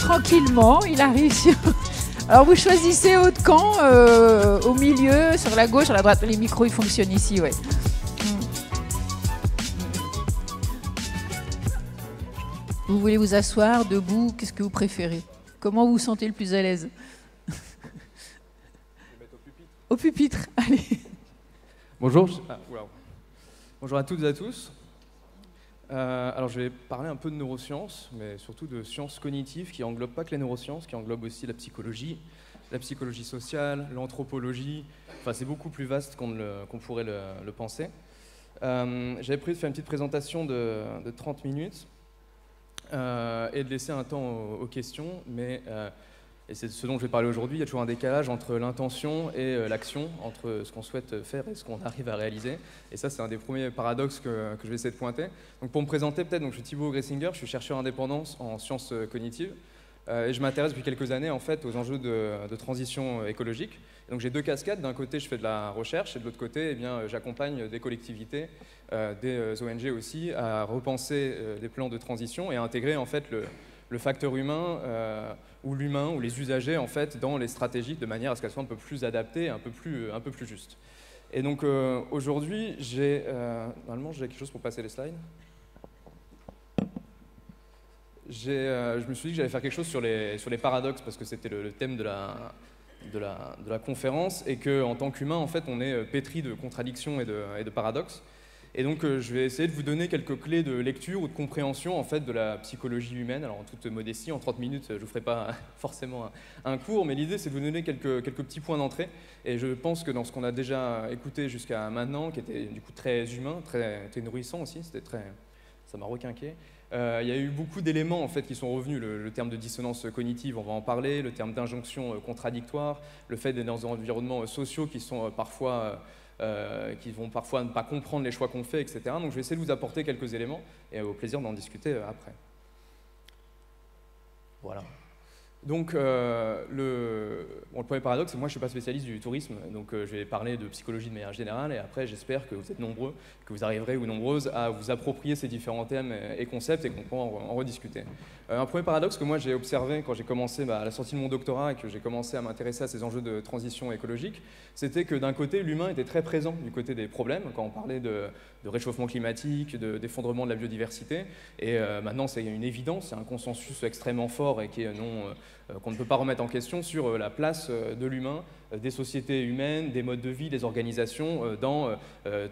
tranquillement, il arrive sur... Alors vous choisissez votre camp, au milieu, sur la gauche, sur la droite. Les micros, ils fonctionnent ici, ouais. Vous voulez vous asseoir, debout, qu'est-ce que vous préférez? Comment vous vous sentez le plus à l'aise? Au pupitre, allez. Bonjour. Bonjour à toutes et à tous. Alors je vais parler un peu de neurosciences, mais surtout de sciences cognitives qui n'englobent pas que les neurosciences, qui englobent aussi la psychologie sociale, l'anthropologie. Enfin, c'est beaucoup plus vaste qu'on pourrait le penser. J'avais prévu de faire une petite présentation de 30 minutes et de laisser un temps aux questions, mais et c'est de ce dont je vais parler aujourd'hui. Il y a toujours un décalage entre l'intention et l'action, entre ce qu'on souhaite faire et ce qu'on arrive à réaliser. Et ça, c'est un des premiers paradoxes que je vais essayer de pointer. Donc, pour me présenter, peut-être, je suis Thibaut Gressinger, je suis chercheur indépendant en sciences cognitives. Et je m'intéresse depuis quelques années, en fait, aux enjeux de transition écologique. Et donc, j'ai deux casquettes. D'un côté, je fais de la recherche, et de l'autre côté, eh bien, j'accompagne des collectivités, des ONG aussi, à repenser des plans de transition et à intégrer, en fait, le facteur humain ou les usagers en fait dans les stratégies de manière à ce qu'elles soient un peu plus adaptées, un peu plus justes. Et donc aujourd'hui, normalement j'ai quelque chose pour passer les slides. Je me suis dit que j'allais faire quelque chose sur les paradoxes parce que c'était le thème de la conférence et qu'en tant qu'humain en fait on est pétri de contradictions et de paradoxes. Et donc je vais essayer de vous donner quelques clés de lecture ou de compréhension en fait, de la psychologie humaine. Alors en toute modestie, en 30 minutes, je ne vous ferai pas forcément un cours, mais l'idée c'est de vous donner quelques petits points d'entrée. Et je pense que dans ce qu'on a déjà écouté jusqu'à maintenant, qui était du coup très humain, très nourrissant aussi, ça m'a requinqué. Il y a eu beaucoup d'éléments en fait, qui sont revenus, le terme de dissonance cognitive, on va en parler, le terme d'injonction contradictoire, le fait d'être dans des environnements sociaux qui sont qui vont parfois ne pas comprendre les choix qu'on fait, etc. Donc je vais essayer de vous apporter quelques éléments et au plaisir d'en discuter après. Voilà. Donc le premier paradoxe, c'est que moi je ne suis pas spécialiste du tourisme, donc je vais parler de psychologie de manière générale et après j'espère que vous êtes nombreux, que vous arriverez ou nombreuses à vous approprier ces différents thèmes et concepts et qu'on pourra en rediscuter. Un premier paradoxe que moi j'ai observé quand j'ai commencé à la sortie de mon doctorat et que j'ai commencé à m'intéresser à ces enjeux de transition écologique, c'était que d'un côté l'humain était très présent du côté des problèmes, quand on parlait de réchauffement climatique, d'effondrement de la biodiversité, et maintenant c'est une évidence, c'est un consensus extrêmement fort et qui est qu'on ne peut pas remettre en question sur la place de l'humain, des sociétés humaines, des modes de vie, des organisations dans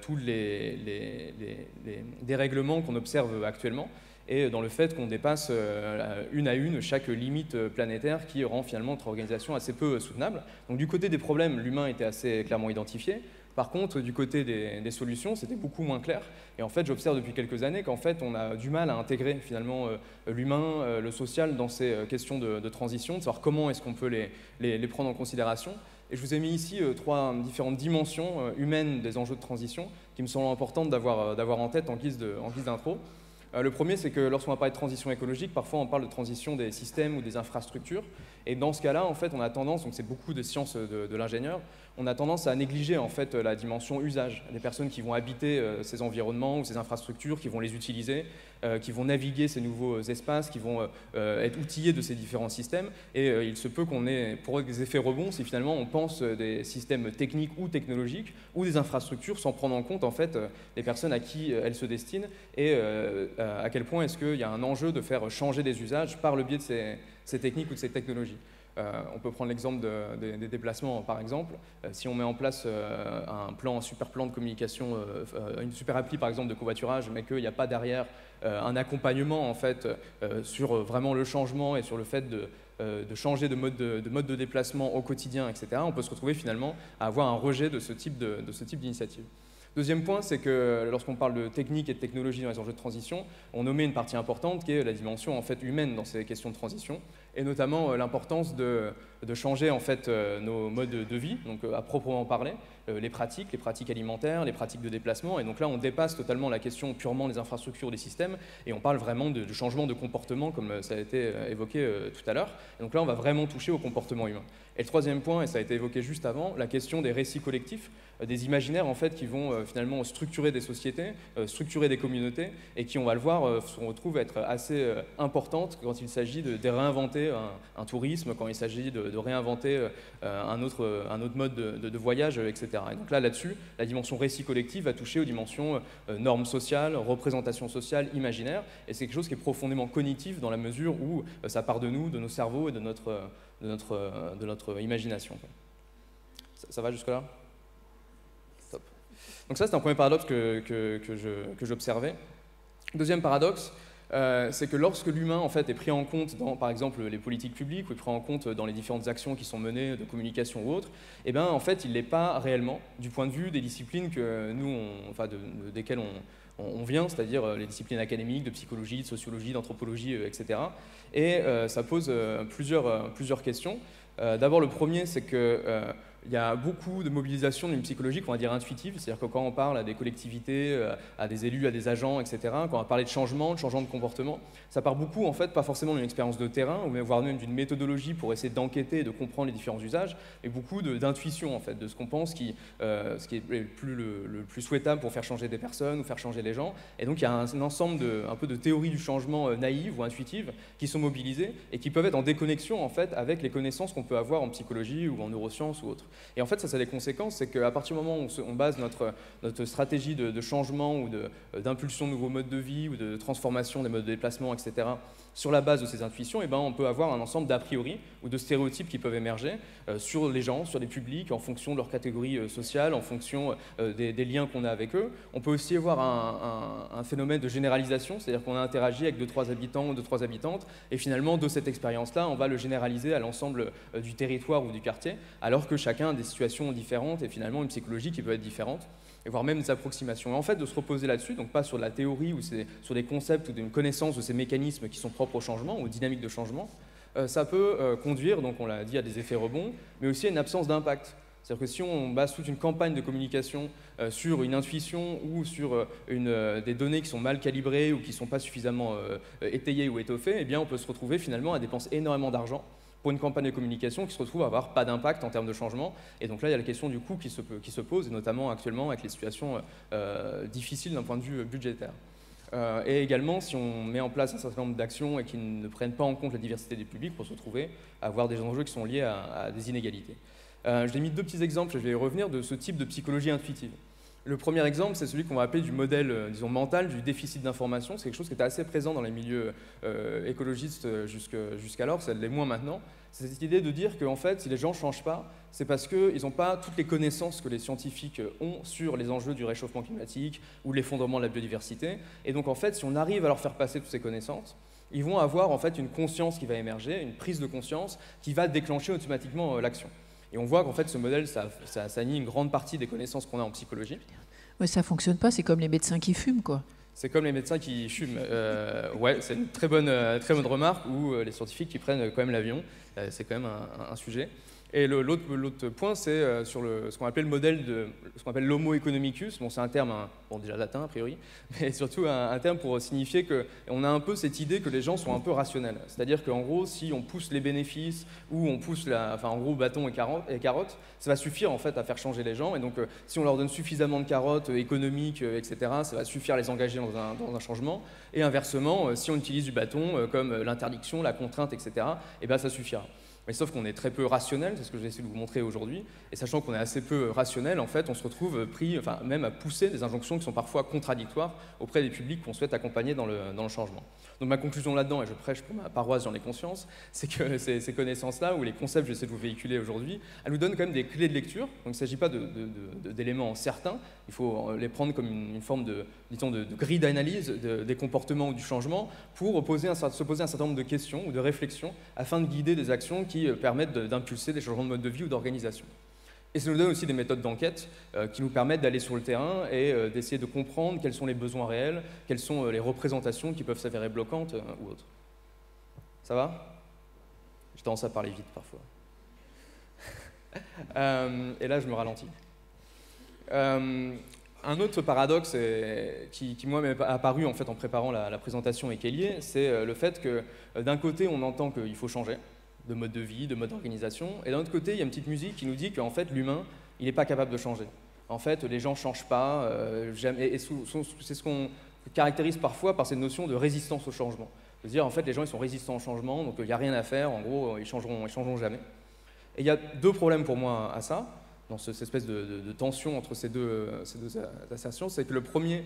tous les dérèglements qu'on observe actuellement et dans le fait qu'on dépasse une à une chaque limite planétaire qui rend finalement notre organisation assez peu soutenable. Donc du côté des problèmes, l'humain était assez clairement identifié. Par contre, du côté des solutions, c'était beaucoup moins clair. Et en fait, j'observe depuis quelques années qu'en fait, on a du mal à intégrer finalement l'humain, le social dans ces questions de transition, de savoir comment est-ce qu'on peut les prendre en considération. Et je vous ai mis ici trois différentes dimensions humaines des enjeux de transition qui me semblent importantes d'avoir en tête en guise d'intro. Le premier, c'est que lorsqu'on va parler de transition écologique, parfois on parle de transition des systèmes ou des infrastructures. Et dans ce cas-là, en fait, on a tendance, donc c'est beaucoup de sciences de l'ingénieur, on a tendance à négliger en fait la dimension usage. Les personnes qui vont habiter ces environnements ou ces infrastructures, qui vont les utiliser, qui vont naviguer ces nouveaux espaces, qui vont être outillés de ces différents systèmes. Et il se peut qu'on ait pour eux des effets rebonds si finalement on pense des systèmes techniques ou technologiques ou des infrastructures sans prendre en compte en fait les personnes à qui elles se destinent et à quel point est-ce qu'il y a un enjeu de faire changer des usages par le biais de ces techniques ou de ces technologies. On peut prendre l'exemple des déplacements, par exemple. Si on met en place un super plan de communication, une super appli, par exemple, de covoiturage, mais qu'il n'y a pas derrière un accompagnement, en fait, sur vraiment le changement et sur le fait de changer de mode de déplacement au quotidien, etc., on peut se retrouver finalement à avoir un rejet de ce type d'initiative. Deuxième point, c'est que lorsqu'on parle de technique et de technologie dans les enjeux de transition, on omet une partie importante qui est la dimension en fait, humaine dans ces questions de transition, et notamment l'importance de changer en fait, nos modes de vie, donc à proprement parler, les pratiques alimentaires, les pratiques de déplacement, et donc là on dépasse totalement la question purement des infrastructures, des systèmes, et on parle vraiment de changement de comportement comme ça a été évoqué tout à l'heure, et donc là on va vraiment toucher au comportement humain. Et le troisième point, et ça a été évoqué juste avant, la question des récits collectifs, des imaginaires en fait qui vont finalement structurer des sociétés, structurer des communautés, et qui, on va le voir, se retrouvent être assez importantes quand il s'agit de réinventer un tourisme, quand il s'agit de réinventer un autre mode de voyage, etc. Et donc là-dessus, la dimension récit collectif va toucher aux dimensions normes sociales, représentation sociale, imaginaire, et c'est quelque chose qui est profondément cognitif dans la mesure où ça part de nous, de nos cerveaux et de notre imagination. Ça va jusque-là? Top. Donc ça, c'est un premier paradoxe que j'observais. Deuxième paradoxe, c'est que lorsque l'humain en fait, est pris en compte dans, par exemple, les politiques publiques, ou est pris en compte dans les différentes actions qui sont menées de communication ou autres, eh bien, en fait, il ne l'est pas réellement du point de vue des disciplines que nous, desquelles on vient, c'est-à-dire les disciplines académiques, de psychologie, de sociologie, d'anthropologie, etc. Et ça pose plusieurs questions. D'abord, le premier, c'est que il y a beaucoup de mobilisation d'une psychologie qu'on va dire intuitive, c'est-à-dire que quand on parle à des collectivités, à des élus, à des agents, etc., quand on va parler de changement de comportement, ça part beaucoup, en fait, pas forcément d'une expérience de terrain, ou voire même d'une méthodologie pour essayer d'enquêter et de comprendre les différents usages, mais beaucoup d'intuition, en fait, de ce qu'on pense, ce qui est le plus souhaitable pour faire changer des personnes ou faire changer les gens. Et donc, il y a un ensemble un peu de théories du changement naïves ou intuitives qui sont mobilisées et qui peuvent être en déconnexion, en fait, avec les connaissances qu'on peut avoir en psychologie ou en neurosciences ou autres. Et en fait, ça a des conséquences, c'est qu'à partir du moment où on base notre stratégie de changement ou d'impulsion de nouveaux modes de vie ou de transformation des modes de déplacement, etc., sur la base de ces intuitions, eh ben, on peut avoir un ensemble d'a priori ou de stéréotypes qui peuvent émerger sur les gens, sur les publics, en fonction de leur catégorie sociale, en fonction des liens qu'on a avec eux. On peut aussi avoir un phénomène de généralisation, c'est-à-dire qu'on a interagi avec 2-3 habitants ou 2-3 habitantes, et finalement, de cette expérience-là, on va le généraliser à l'ensemble du territoire ou du quartier, alors que chacun a des situations différentes et finalement une psychologie qui peut être différente, et voire même des approximations. Et en fait, de se reposer là-dessus, donc pas sur de la théorie ou sur des concepts ou d'une connaissance de ces mécanismes qui sont propres au changement, aux dynamiques de changement, ça peut conduire, donc on l'a dit, à des effets rebonds, mais aussi à une absence d'impact. C'est-à-dire que si on base toute une campagne de communication sur une intuition ou sur des données qui sont mal calibrées ou qui ne sont pas suffisamment étayées ou étoffées, eh bien on peut se retrouver finalement à dépenser énormément d'argent pour une campagne de communication qui se retrouve à avoir pas d'impact en termes de changement. Et donc là, il y a la question du coût qui se pose, et notamment actuellement avec les situations difficiles d'un point de vue budgétaire. Et également, si on met en place un certain nombre d'actions et qui ne prennent pas en compte la diversité des publics, pour se retrouver à avoir des enjeux qui sont liés à des inégalités. Je l'ai mis 2 petits exemples, je vais y revenir, de ce type de psychologie intuitive. Le premier exemple, c'est celui qu'on va appeler du modèle, disons, mental, du déficit d'information. C'est quelque chose qui était assez présent dans les milieux écologistes jusqu'alors, ça l'est moins maintenant. C'est cette idée de dire qu'en fait, si les gens ne changent pas, c'est parce qu'ils n'ont pas toutes les connaissances que les scientifiques ont sur les enjeux du réchauffement climatique ou l'effondrement de la biodiversité. Et donc, en fait, si on arrive à leur faire passer toutes ces connaissances, ils vont avoir en fait une conscience qui va émerger, une prise de conscience qui va déclencher automatiquement l'action. Et on voit qu'en fait, ce modèle, ça nie une grande partie des connaissances qu'on a en psychologie. Ouais, ça ne fonctionne pas, c'est comme les médecins qui fument, quoi. C'est comme les médecins qui fument. Ouais, c'est une très bonne remarque, ou les scientifiques qui prennent quand même l'avion. C'est quand même un sujet. Et l'autre point, c'est sur ce qu'on appelle le modèle ce qu'on appelle l'homo economicus. Bon, c'est un terme, déjà latin a priori, mais surtout un terme pour signifier qu'on a un peu cette idée que les gens sont un peu rationnels. C'est-à-dire qu'en gros, si on pousse les bénéfices ou on pousse, en gros, bâton et carottes, ça va suffire en fait à faire changer les gens. Et donc, si on leur donne suffisamment de carottes économiques, etc., ça va suffire à les engager dans un changement. Et inversement, si on utilise du bâton comme l'interdiction, la contrainte, etc., et ben ça suffira. Mais sauf qu'on est très peu rationnel, c'est ce que je vais essayer de vous montrer aujourd'hui, et sachant qu'on est assez peu rationnel, en fait, on se retrouve pris, même à pousser des injonctions qui sont parfois contradictoires auprès des publics qu'on souhaite accompagner dans le changement. Donc ma conclusion là-dedans, et je prêche pour ma paroisse, j'en ai conscience, c'est que ces connaissances-là, ou les concepts que j'essaie de vous véhiculer aujourd'hui, elles nous donnent quand même des clés de lecture. Donc il ne s'agit pas d'éléments certains, il faut les prendre comme une forme de grille d'analyse des comportements ou du changement pour se poser un certain nombre de questions ou de réflexions afin de guider des actions qui permettent d'impulser des changements de mode de vie ou d'organisation. Et ça nous donne aussi des méthodes d'enquête qui nous permettent d'aller sur le terrain et d'essayer de comprendre quels sont les besoins réels, quelles sont les représentations qui peuvent s'avérer bloquantes ou autres. Ça va? J'ai tendance à parler vite parfois. Et là, je me ralentis. Un autre paradoxe qui moi, m'est apparu en fait en préparant la présentation et qui est lié, c'est le fait que d'un côté, on entend qu'il faut changer de mode de vie, de mode d'organisation, et d'un autre côté, il y a une petite musique qui nous dit qu'en fait, l'humain, il n'est pas capable de changer. en fait, les gens ne changent pas, et c'est ce qu'on caractérise parfois par cette notion de résistance au changement. C'est-à-dire, en fait, les gens ils sont résistants au changement, donc il n'y a rien à faire, en gros, ils changeront jamais. Et il y a deux problèmes pour moi à ça, dans cette espèce de tension entre ces deux assertions. C'est que le premier,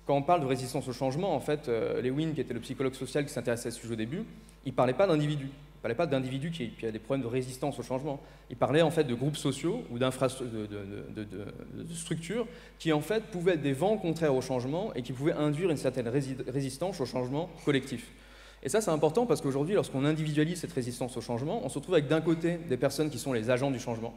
quand on parle de résistance au changement, en fait, Lewin, qui était le psychologue social qui s'intéressait à ce sujet au début, il ne parlait pas d'individus. Il ne parlait pas d'individus qui a des problèmes de résistance au changement. Il parlait en fait de groupes sociaux ou de structures qui en fait pouvaient être des vents contraires au changement et qui pouvaient induire une certaine résistance au changement collectif. Et ça, c'est important parce qu'aujourd'hui, lorsqu'on individualise cette résistance au changement, on se retrouve avec d'un côté des personnes qui sont les agents du changement.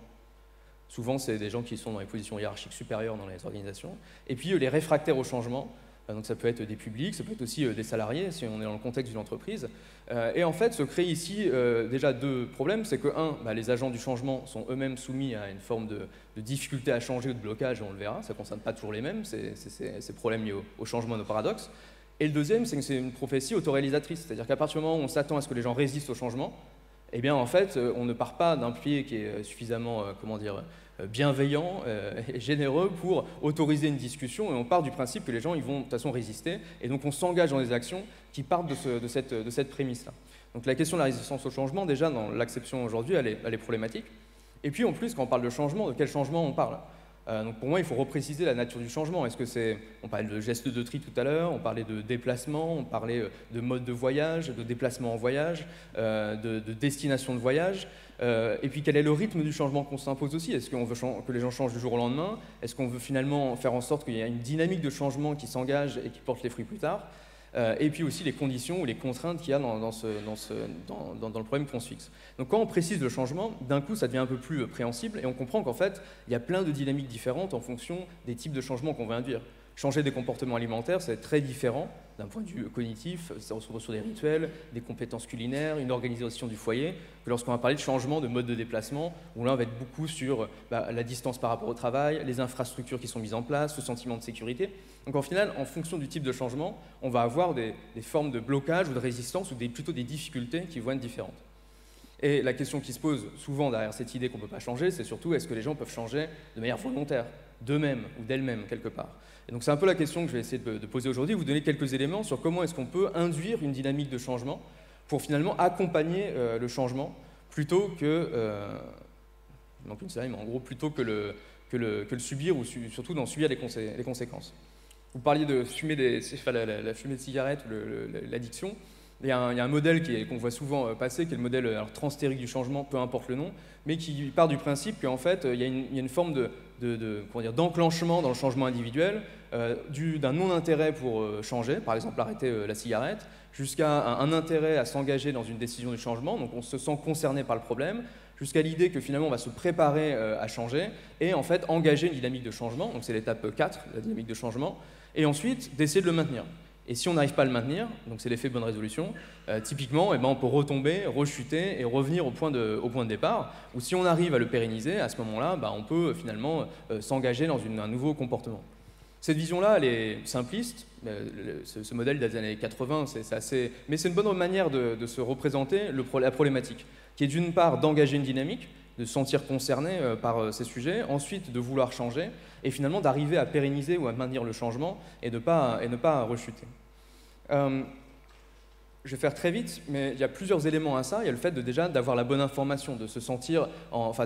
Souvent, c'est des gens qui sont dans les positions hiérarchiques supérieures dans les organisations. Et puis, les réfractaires au changement. Donc ça peut être des publics, ça peut être aussi des salariés, si on est dans le contexte d'une entreprise. Et en fait, se créent ici déjà deux problèmes. C'est que, les agents du changement sont eux-mêmes soumis à une forme de difficulté à changer ou de blocage, et on le verra, ça ne concerne pas toujours les mêmes, ces problèmes liés au changement et au paradoxe. Et le deuxième, c'est que c'est une prophétie autoréalisatrice. C'est-à-dire qu'à partir du moment où on s'attend à ce que les gens résistent au changement, eh bien, en fait, on ne part pas d'un pied qui est suffisamment, bienveillant et généreux pour autoriser une discussion, et on part du principe que les gens ils vont de toute façon résister, et donc on s'engage dans des actions qui partent de cette prémisse-là. Donc la question de la résistance au changement, déjà dans l'acception aujourd'hui, elle est problématique. Et puis en plus, quand on parle de changement, de quel changement on parle ? Donc pour moi, il faut repréciser la nature du changement. Est-ce que c'est, on parlait de gestes de tri tout à l'heure, on parlait de déplacement, on parlait de mode de voyage, de déplacement en voyage, de destination de voyage. Et puis quel est le rythme du changement qu'on s'impose aussi? Est-ce qu'on veut que les gens changent du jour au lendemain? Est-ce qu'on veut finalement faire en sorte qu'il y ait une dynamique de changement qui s'engage et qui porte les fruits plus tard? Et puis aussi les conditions ou les contraintes qu'il y a dans le problème qu'on se fixe. Donc quand on précise le changement, d'un coup ça devient un peu plus préhensible et on comprend qu'en fait il y a plein de dynamiques différentes en fonction des types de changements qu'on veut induire. Changer des comportements alimentaires, c'est très différent d'un point de vue cognitif, ça se retrouve sur des rituels, des compétences culinaires, une organisation du foyer, que lorsqu'on va parler de changement de mode de déplacement, où là on va être beaucoup sur la distance par rapport au travail, les infrastructures qui sont mises en place, le sentiment de sécurité. Donc en final, en fonction du type de changement, on va avoir des formes de blocage ou de résistance ou plutôt des difficultés qui vont être différentes. Et la question qui se pose souvent derrière cette idée qu'on ne peut pas changer, c'est surtout est-ce que les gens peuvent changer de manière volontaire, d'eux-mêmes ou d'elles-mêmes quelque part. Et donc c'est un peu la question que je vais essayer de poser aujourd'hui, vous donner quelques éléments sur comment est-ce qu'on peut induire une dynamique de changement pour finalement accompagner le changement plutôt que, non plus une série, mais en gros plutôt que le subir ou surtout d'en subir les conséquences. Vous parliez de fumer la fumée de cigarette ou l'addiction. Il y a un modèle qu'on voit souvent passer, qui est le modèle transtérique du changement, peu importe le nom, mais qui part du principe qu'en fait, il y a une forme d'enclenchement dans le changement individuel, d'un non-intérêt pour changer, par exemple arrêter la cigarette, jusqu'à un intérêt à s'engager dans une décision du changement, donc on se sent concerné par le problème, jusqu'à l'idée que finalement on va se préparer à changer, et en fait engager une dynamique de changement, donc c'est l'étape 4, la dynamique de changement, et ensuite d'essayer de le maintenir. Et si on n'arrive pas à le maintenir, donc c'est l'effet bonne résolution, typiquement, on peut retomber, rechuter et revenir au point de départ. Ou si on arrive à le pérenniser, à ce moment-là, on peut finalement s'engager dans un nouveau comportement. Cette vision-là, elle est simpliste. Ce modèle des années 80, c'est assez... Mais c'est une bonne manière de se représenter la problématique, qui est d'une part d'engager une dynamique, de se sentir concerné par ces sujets, ensuite de vouloir changer, et finalement d'arriver à pérenniser ou à maintenir le changement et ne pas rechuter. Je vais faire très vite, mais il y a plusieurs éléments à ça. Il y a le fait déjà d'avoir la bonne information, de se sentir,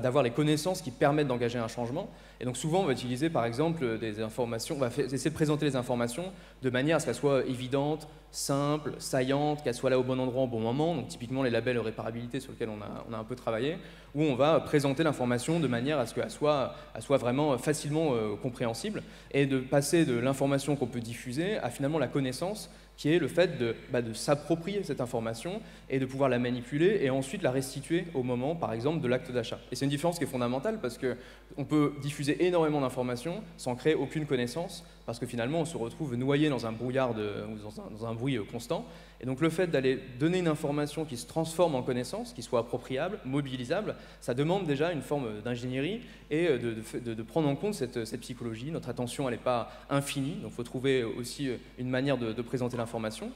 d'avoir les connaissances qui permettent d'engager un changement. Et donc souvent, on va utiliser par exemple des informations, on va essayer de présenter les informations de manière à ce qu'elles soient évidentes, simples, saillantes, qu'elles soient là au bon endroit au bon moment. Donc typiquement les labels de réparabilité sur lesquels on a un peu travaillé, où on va présenter l'information de manière à ce qu'elle soit vraiment facilement compréhensible et de passer de l'information qu'on peut diffuser à finalement la connaissance, qui est le fait de s'approprier cette information et de pouvoir la manipuler et ensuite la restituer au moment, par exemple, de l'acte d'achat. Et c'est une différence qui est fondamentale parce qu'on peut diffuser énormément d'informations sans créer aucune connaissance, parce que finalement on se retrouve noyé dans un brouillard ou dans un bruit constant. Et donc le fait d'aller donner une information qui se transforme en connaissance, qui soit appropriable, mobilisable, ça demande déjà une forme d'ingénierie et de prendre en compte cette psychologie. Notre attention, elle n'est pas infinie, donc il faut trouver aussi une manière de présenter l'information.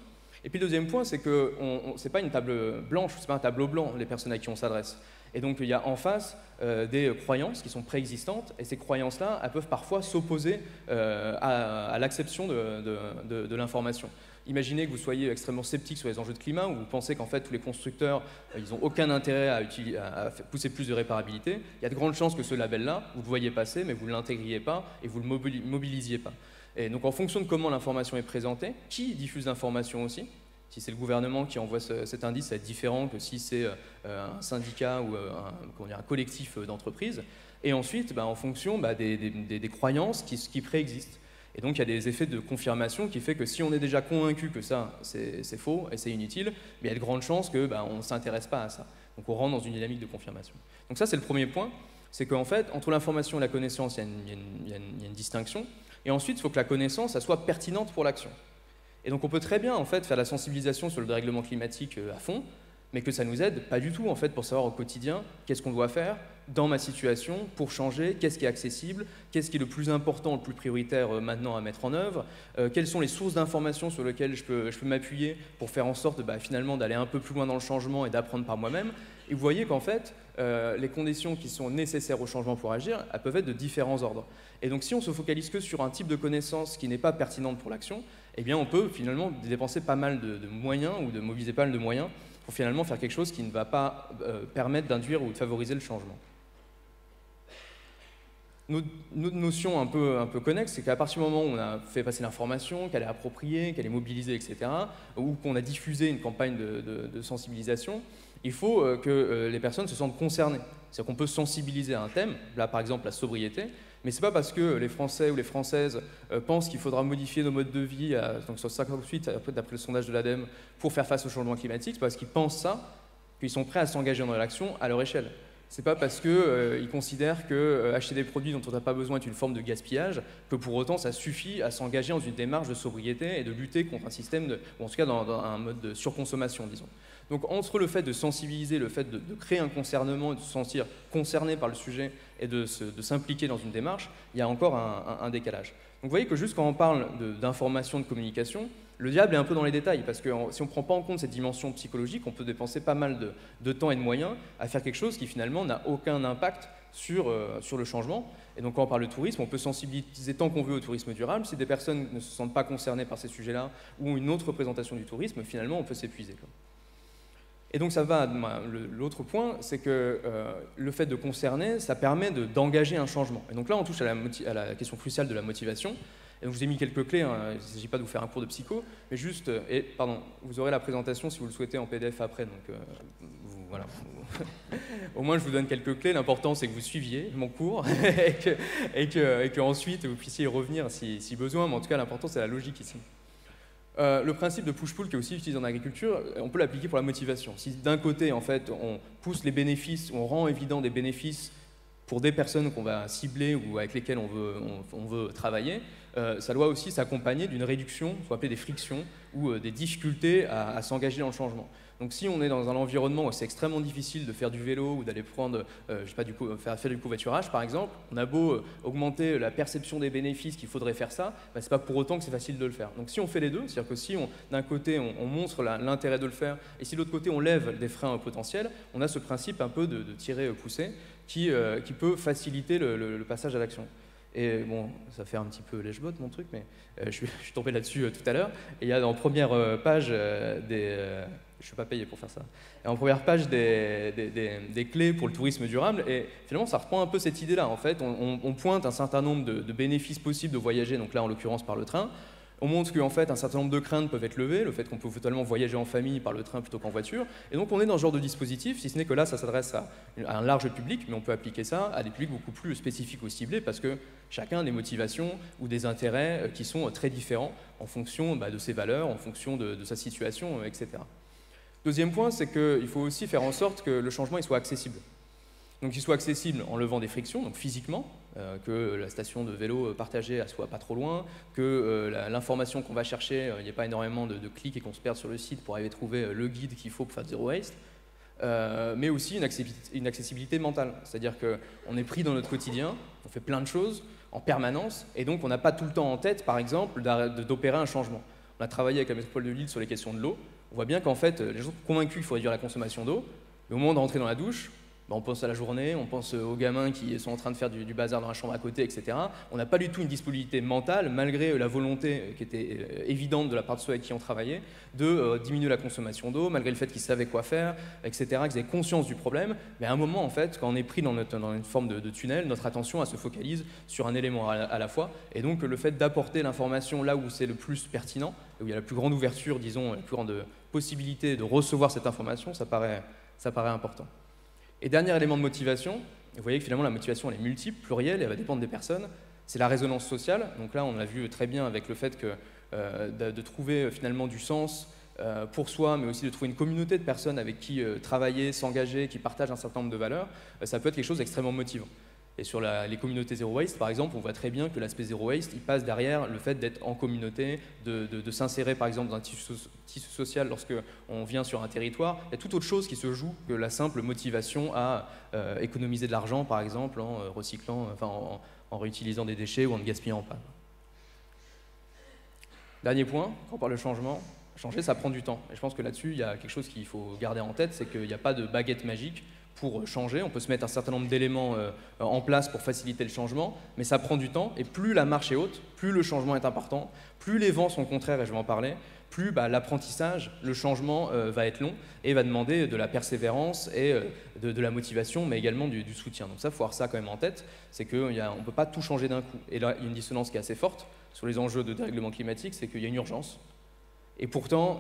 Et puis le deuxième point, c'est que ce n'est pas une table blanche, ce n'est pas un tableau blanc, les personnes à qui on s'adresse. Et donc il y a en face des croyances qui sont préexistantes, et ces croyances-là, elles peuvent parfois s'opposer à l'acception de l'information. Imaginez que vous soyez extrêmement sceptique sur les enjeux de climat, où vous pensez qu'en fait tous les constructeurs, ils n'ont aucun intérêt à pousser plus de réparabilité. Il y a de grandes chances que ce label-là, vous le voyez passer, mais vous ne l'intégriez pas et vous ne le mobilisiez pas. Et donc en fonction de comment l'information est présentée, qui diffuse l'information aussi. Si c'est le gouvernement qui envoie cet indice, ça va être différent que si c'est un syndicat ou un collectif d'entreprises. Et ensuite, en fonction des croyances qui préexistent. Et donc il y a des effets de confirmation qui fait que si on est déjà convaincu que ça c'est faux et c'est inutile, il y a de grandes chances qu'on ne s'intéresse pas à ça. Donc on rentre dans une dynamique de confirmation. Donc ça c'est le premier point, c'est qu'en fait entre l'information et la connaissance il y a une distinction. Et ensuite il faut que la connaissance elle soit pertinente pour l'action. Et donc on peut très bien en fait faire la sensibilisation sur le dérèglement climatique à fond, mais que ça nous aide pas du tout en fait pour savoir au quotidien qu'est-ce qu'on doit faire dans ma situation pour changer, qu'est-ce qui est accessible, qu'est-ce qui est le plus important, le plus prioritaire maintenant à mettre en œuvre, quelles sont les sources d'informations sur lesquelles je peux m'appuyer pour faire en sorte finalement d'aller un peu plus loin dans le changement et d'apprendre par moi-même. Et vous voyez qu'en fait, les conditions qui sont nécessaires au changement pour agir, elles peuvent être de différents ordres. Et donc si on se focalise que sur un type de connaissance qui n'est pas pertinente pour l'action, eh bien on peut finalement dépenser pas mal de moyens ou de mobiliser pas mal de moyens pour finalement faire quelque chose qui ne va pas permettre d'induire ou de favoriser le changement. Une autre notion un peu connexe, c'est qu'à partir du moment où on a fait passer l'information, qu'elle est appropriée, qu'elle est mobilisée, etc., ou qu'on a diffusé une campagne de sensibilisation, il faut que les personnes se sentent concernées. C'est-à-dire qu'on peut sensibiliser à un thème, là par exemple la sobriété, mais ce n'est pas parce que les Français ou les Françaises pensent qu'il faudra modifier nos modes de vie, donc sur 58, d'après le sondage de l'ADEME, pour faire face au changement climatique, c'est parce qu'ils pensent ça, qu'ils sont prêts à s'engager dans l'action à leur échelle. C'est pas parce qu'ils considèrent que acheter des produits dont on n'a pas besoin est une forme de gaspillage que pour autant ça suffit à s'engager dans une démarche de sobriété et de lutter contre un système, ou en tout cas dans un mode de surconsommation, disons. Donc entre le fait de sensibiliser, le fait de créer un concernement, de se sentir concerné par le sujet et de s'impliquer dans une démarche, il y a encore un décalage. Donc vous voyez que juste quand on parle d'information, de communication, le diable est un peu dans les détails, parce que si on ne prend pas en compte cette dimension psychologique, on peut dépenser pas mal de temps et de moyens à faire quelque chose qui finalement n'a aucun impact sur le changement. Et donc quand on parle de tourisme, on peut sensibiliser tant qu'on veut au tourisme durable. Si des personnes ne se sentent pas concernées par ces sujets-là, ou une autre représentation du tourisme, finalement on peut s'épuiser. Et donc ça va, l'autre point, c'est que le fait de concerner, ça permet d'engager un changement. Et donc là on touche à la question cruciale de la motivation. Et donc je vous ai mis quelques clés, il ne s'agit pas de vous faire un cours de psycho, mais juste, vous aurez la présentation si vous le souhaitez en PDF après, donc voilà. Au moins je vous donne quelques clés, l'important c'est que vous suiviez mon cours et que ensuite vous puissiez y revenir si besoin, mais en tout cas l'important c'est la logique ici. Le principe de push-pull qui est aussi utilisé en agriculture, on peut l'appliquer pour la motivation. Si d'un côté en fait on pousse les bénéfices, on rend évident des bénéfices pour des personnes qu'on va cibler ou avec lesquelles on veut travailler, ça doit aussi s'accompagner d'une réduction, qu'on appelle des frictions ou des difficultés à s'engager dans le changement. Donc si on est dans un environnement où c'est extrêmement difficile de faire du vélo ou d'aller prendre, faire du covoiturage par exemple, on a beau augmenter la perception des bénéfices qu'il faudrait faire ça, c'est pas pour autant que c'est facile de le faire. Donc si on fait les deux, c'est-à-dire que si d'un côté on montre l'intérêt de le faire et si de l'autre côté on lève des freins potentiels, on a ce principe un peu de tirer-pousser qui peut faciliter le passage à l'action. Et bon, ça fait un petit peu lèche-botte mon truc, mais je suis tombé là-dessus tout à l'heure. Et il y a en première page je ne suis pas payé pour faire ça. Et en première page des clés pour le tourisme durable. Et finalement, ça reprend un peu cette idée-là. En fait, on pointe un certain nombre de bénéfices possibles de voyager, donc là en l'occurrence par le train. On montre qu'en fait, un certain nombre de craintes peuvent être levées, le fait qu'on peut totalement voyager en famille par le train plutôt qu'en voiture. Et donc on est dans ce genre de dispositif, si ce n'est que là, ça s'adresse à un large public, mais on peut appliquer ça à des publics beaucoup plus spécifiques ou ciblés, parce que chacun a des motivations ou des intérêts qui sont très différents en fonction de ses valeurs, en fonction de sa situation, etc. Deuxième point, c'est qu'il faut aussi faire en sorte que le changement il soit accessible. Donc qu'il soit accessible en levant des frictions, donc physiquement, que la station de vélo partagée ne soit pas trop loin, que l'information qu'on va chercher, il n'y ait pas énormément de clics et qu'on se perde sur le site pour arriver à trouver le guide qu'il faut pour faire zéro waste, mais aussi une accessibilité mentale. C'est-à-dire qu'on est pris dans notre quotidien, on fait plein de choses en permanence, et donc on n'a pas tout le temps en tête, par exemple, d'opérer un changement. On a travaillé avec la métropole de Lille sur les questions de l'eau. On voit bien qu'en fait, les gens sont convaincus qu'il faut réduire la consommation d'eau, mais au moment de rentrer dans la douche, on pense à la journée, on pense aux gamins qui sont en train de faire du bazar dans la chambre à côté, etc. On n'a pas du tout une disponibilité mentale, malgré la volonté qui était évidente de la part de ceux avec qui on travaillait, de diminuer la consommation d'eau, malgré le fait qu'ils savaient quoi faire, etc., qu'ils avaient conscience du problème. Mais à un moment, en fait, quand on est pris dans une forme de tunnel, notre attention elle se focalise sur un élément à la fois. Et donc, le fait d'apporter l'information là où c'est le plus pertinent, où il y a la plus grande ouverture, disons, la plus grande possibilité de recevoir cette information, ça paraît important. Et dernier élément de motivation, vous voyez que finalement la motivation elle est multiple, plurielle, elle va dépendre des personnes, c'est la résonance sociale. Donc là on l'a vu très bien avec le fait que, de trouver finalement du sens pour soi, mais aussi de trouver une communauté de personnes avec qui travailler, s'engager, qui partagent un certain nombre de valeurs, ça peut être quelque chose d'extrêmement motivant. Et sur les communautés Zero Waste, par exemple, on voit très bien que l'aspect Zero Waste, il passe derrière le fait d'être en communauté, de s'insérer par exemple dans un tissu social lorsqu'on vient sur un territoire. Il y a toute autre chose qui se joue que la simple motivation à économiser de l'argent, par exemple, en recyclant, enfin en réutilisant des déchets ou en ne gaspillant pas. Dernier point, quand on parle de changement, changer ça prend du temps. Et je pense que là-dessus, il y a quelque chose qu'il faut garder en tête, c'est qu'il n'y a pas de baguette magique pour changer. On peut se mettre un certain nombre d'éléments en place pour faciliter le changement, mais ça prend du temps, et plus la marche est haute, plus le changement est important, plus les vents sont contraires, et je vais en parler, plus l'apprentissage, le changement va être long, et va demander de la persévérance et de la motivation, mais également du soutien. Donc ça, il faut avoir ça quand même en tête, c'est qu'on ne peut pas tout changer d'un coup. Et là, il y a une dissonance qui est assez forte sur les enjeux de dérèglement climatique, c'est qu'il y a une urgence. Et pourtant,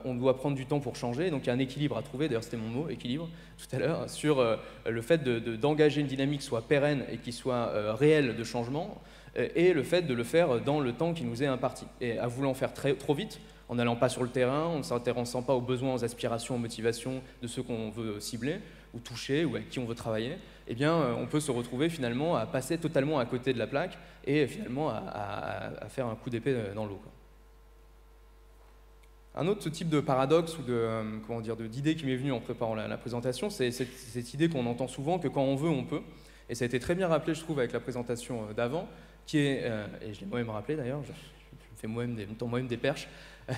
on doit prendre du temps pour changer, donc il y a un équilibre à trouver, d'ailleurs c'était mon mot, équilibre, tout à l'heure, sur le fait d'engager une dynamique qui soit pérenne et qui soit réelle de changement, et le fait de le faire dans le temps qui nous est imparti. Et à vouloir faire trop vite, en n'allant pas sur le terrain, en ne s'intéressant pas aux besoins, aux aspirations, aux motivations de ceux qu'on veut cibler, ou toucher, ou avec qui on veut travailler, eh bien on peut se retrouver finalement à passer totalement à côté de la plaque, et finalement à faire un coup d'épée dans l'eau. Un autre type de paradoxe ou d'idée qui m'est venue en préparant la présentation, c'est cette idée qu'on entend souvent que quand on veut, on peut. Et ça a été très bien rappelé, je trouve, avec la présentation d'avant, qui est, et je l'ai moi-même rappelé d'ailleurs, je fais moi-même des perches,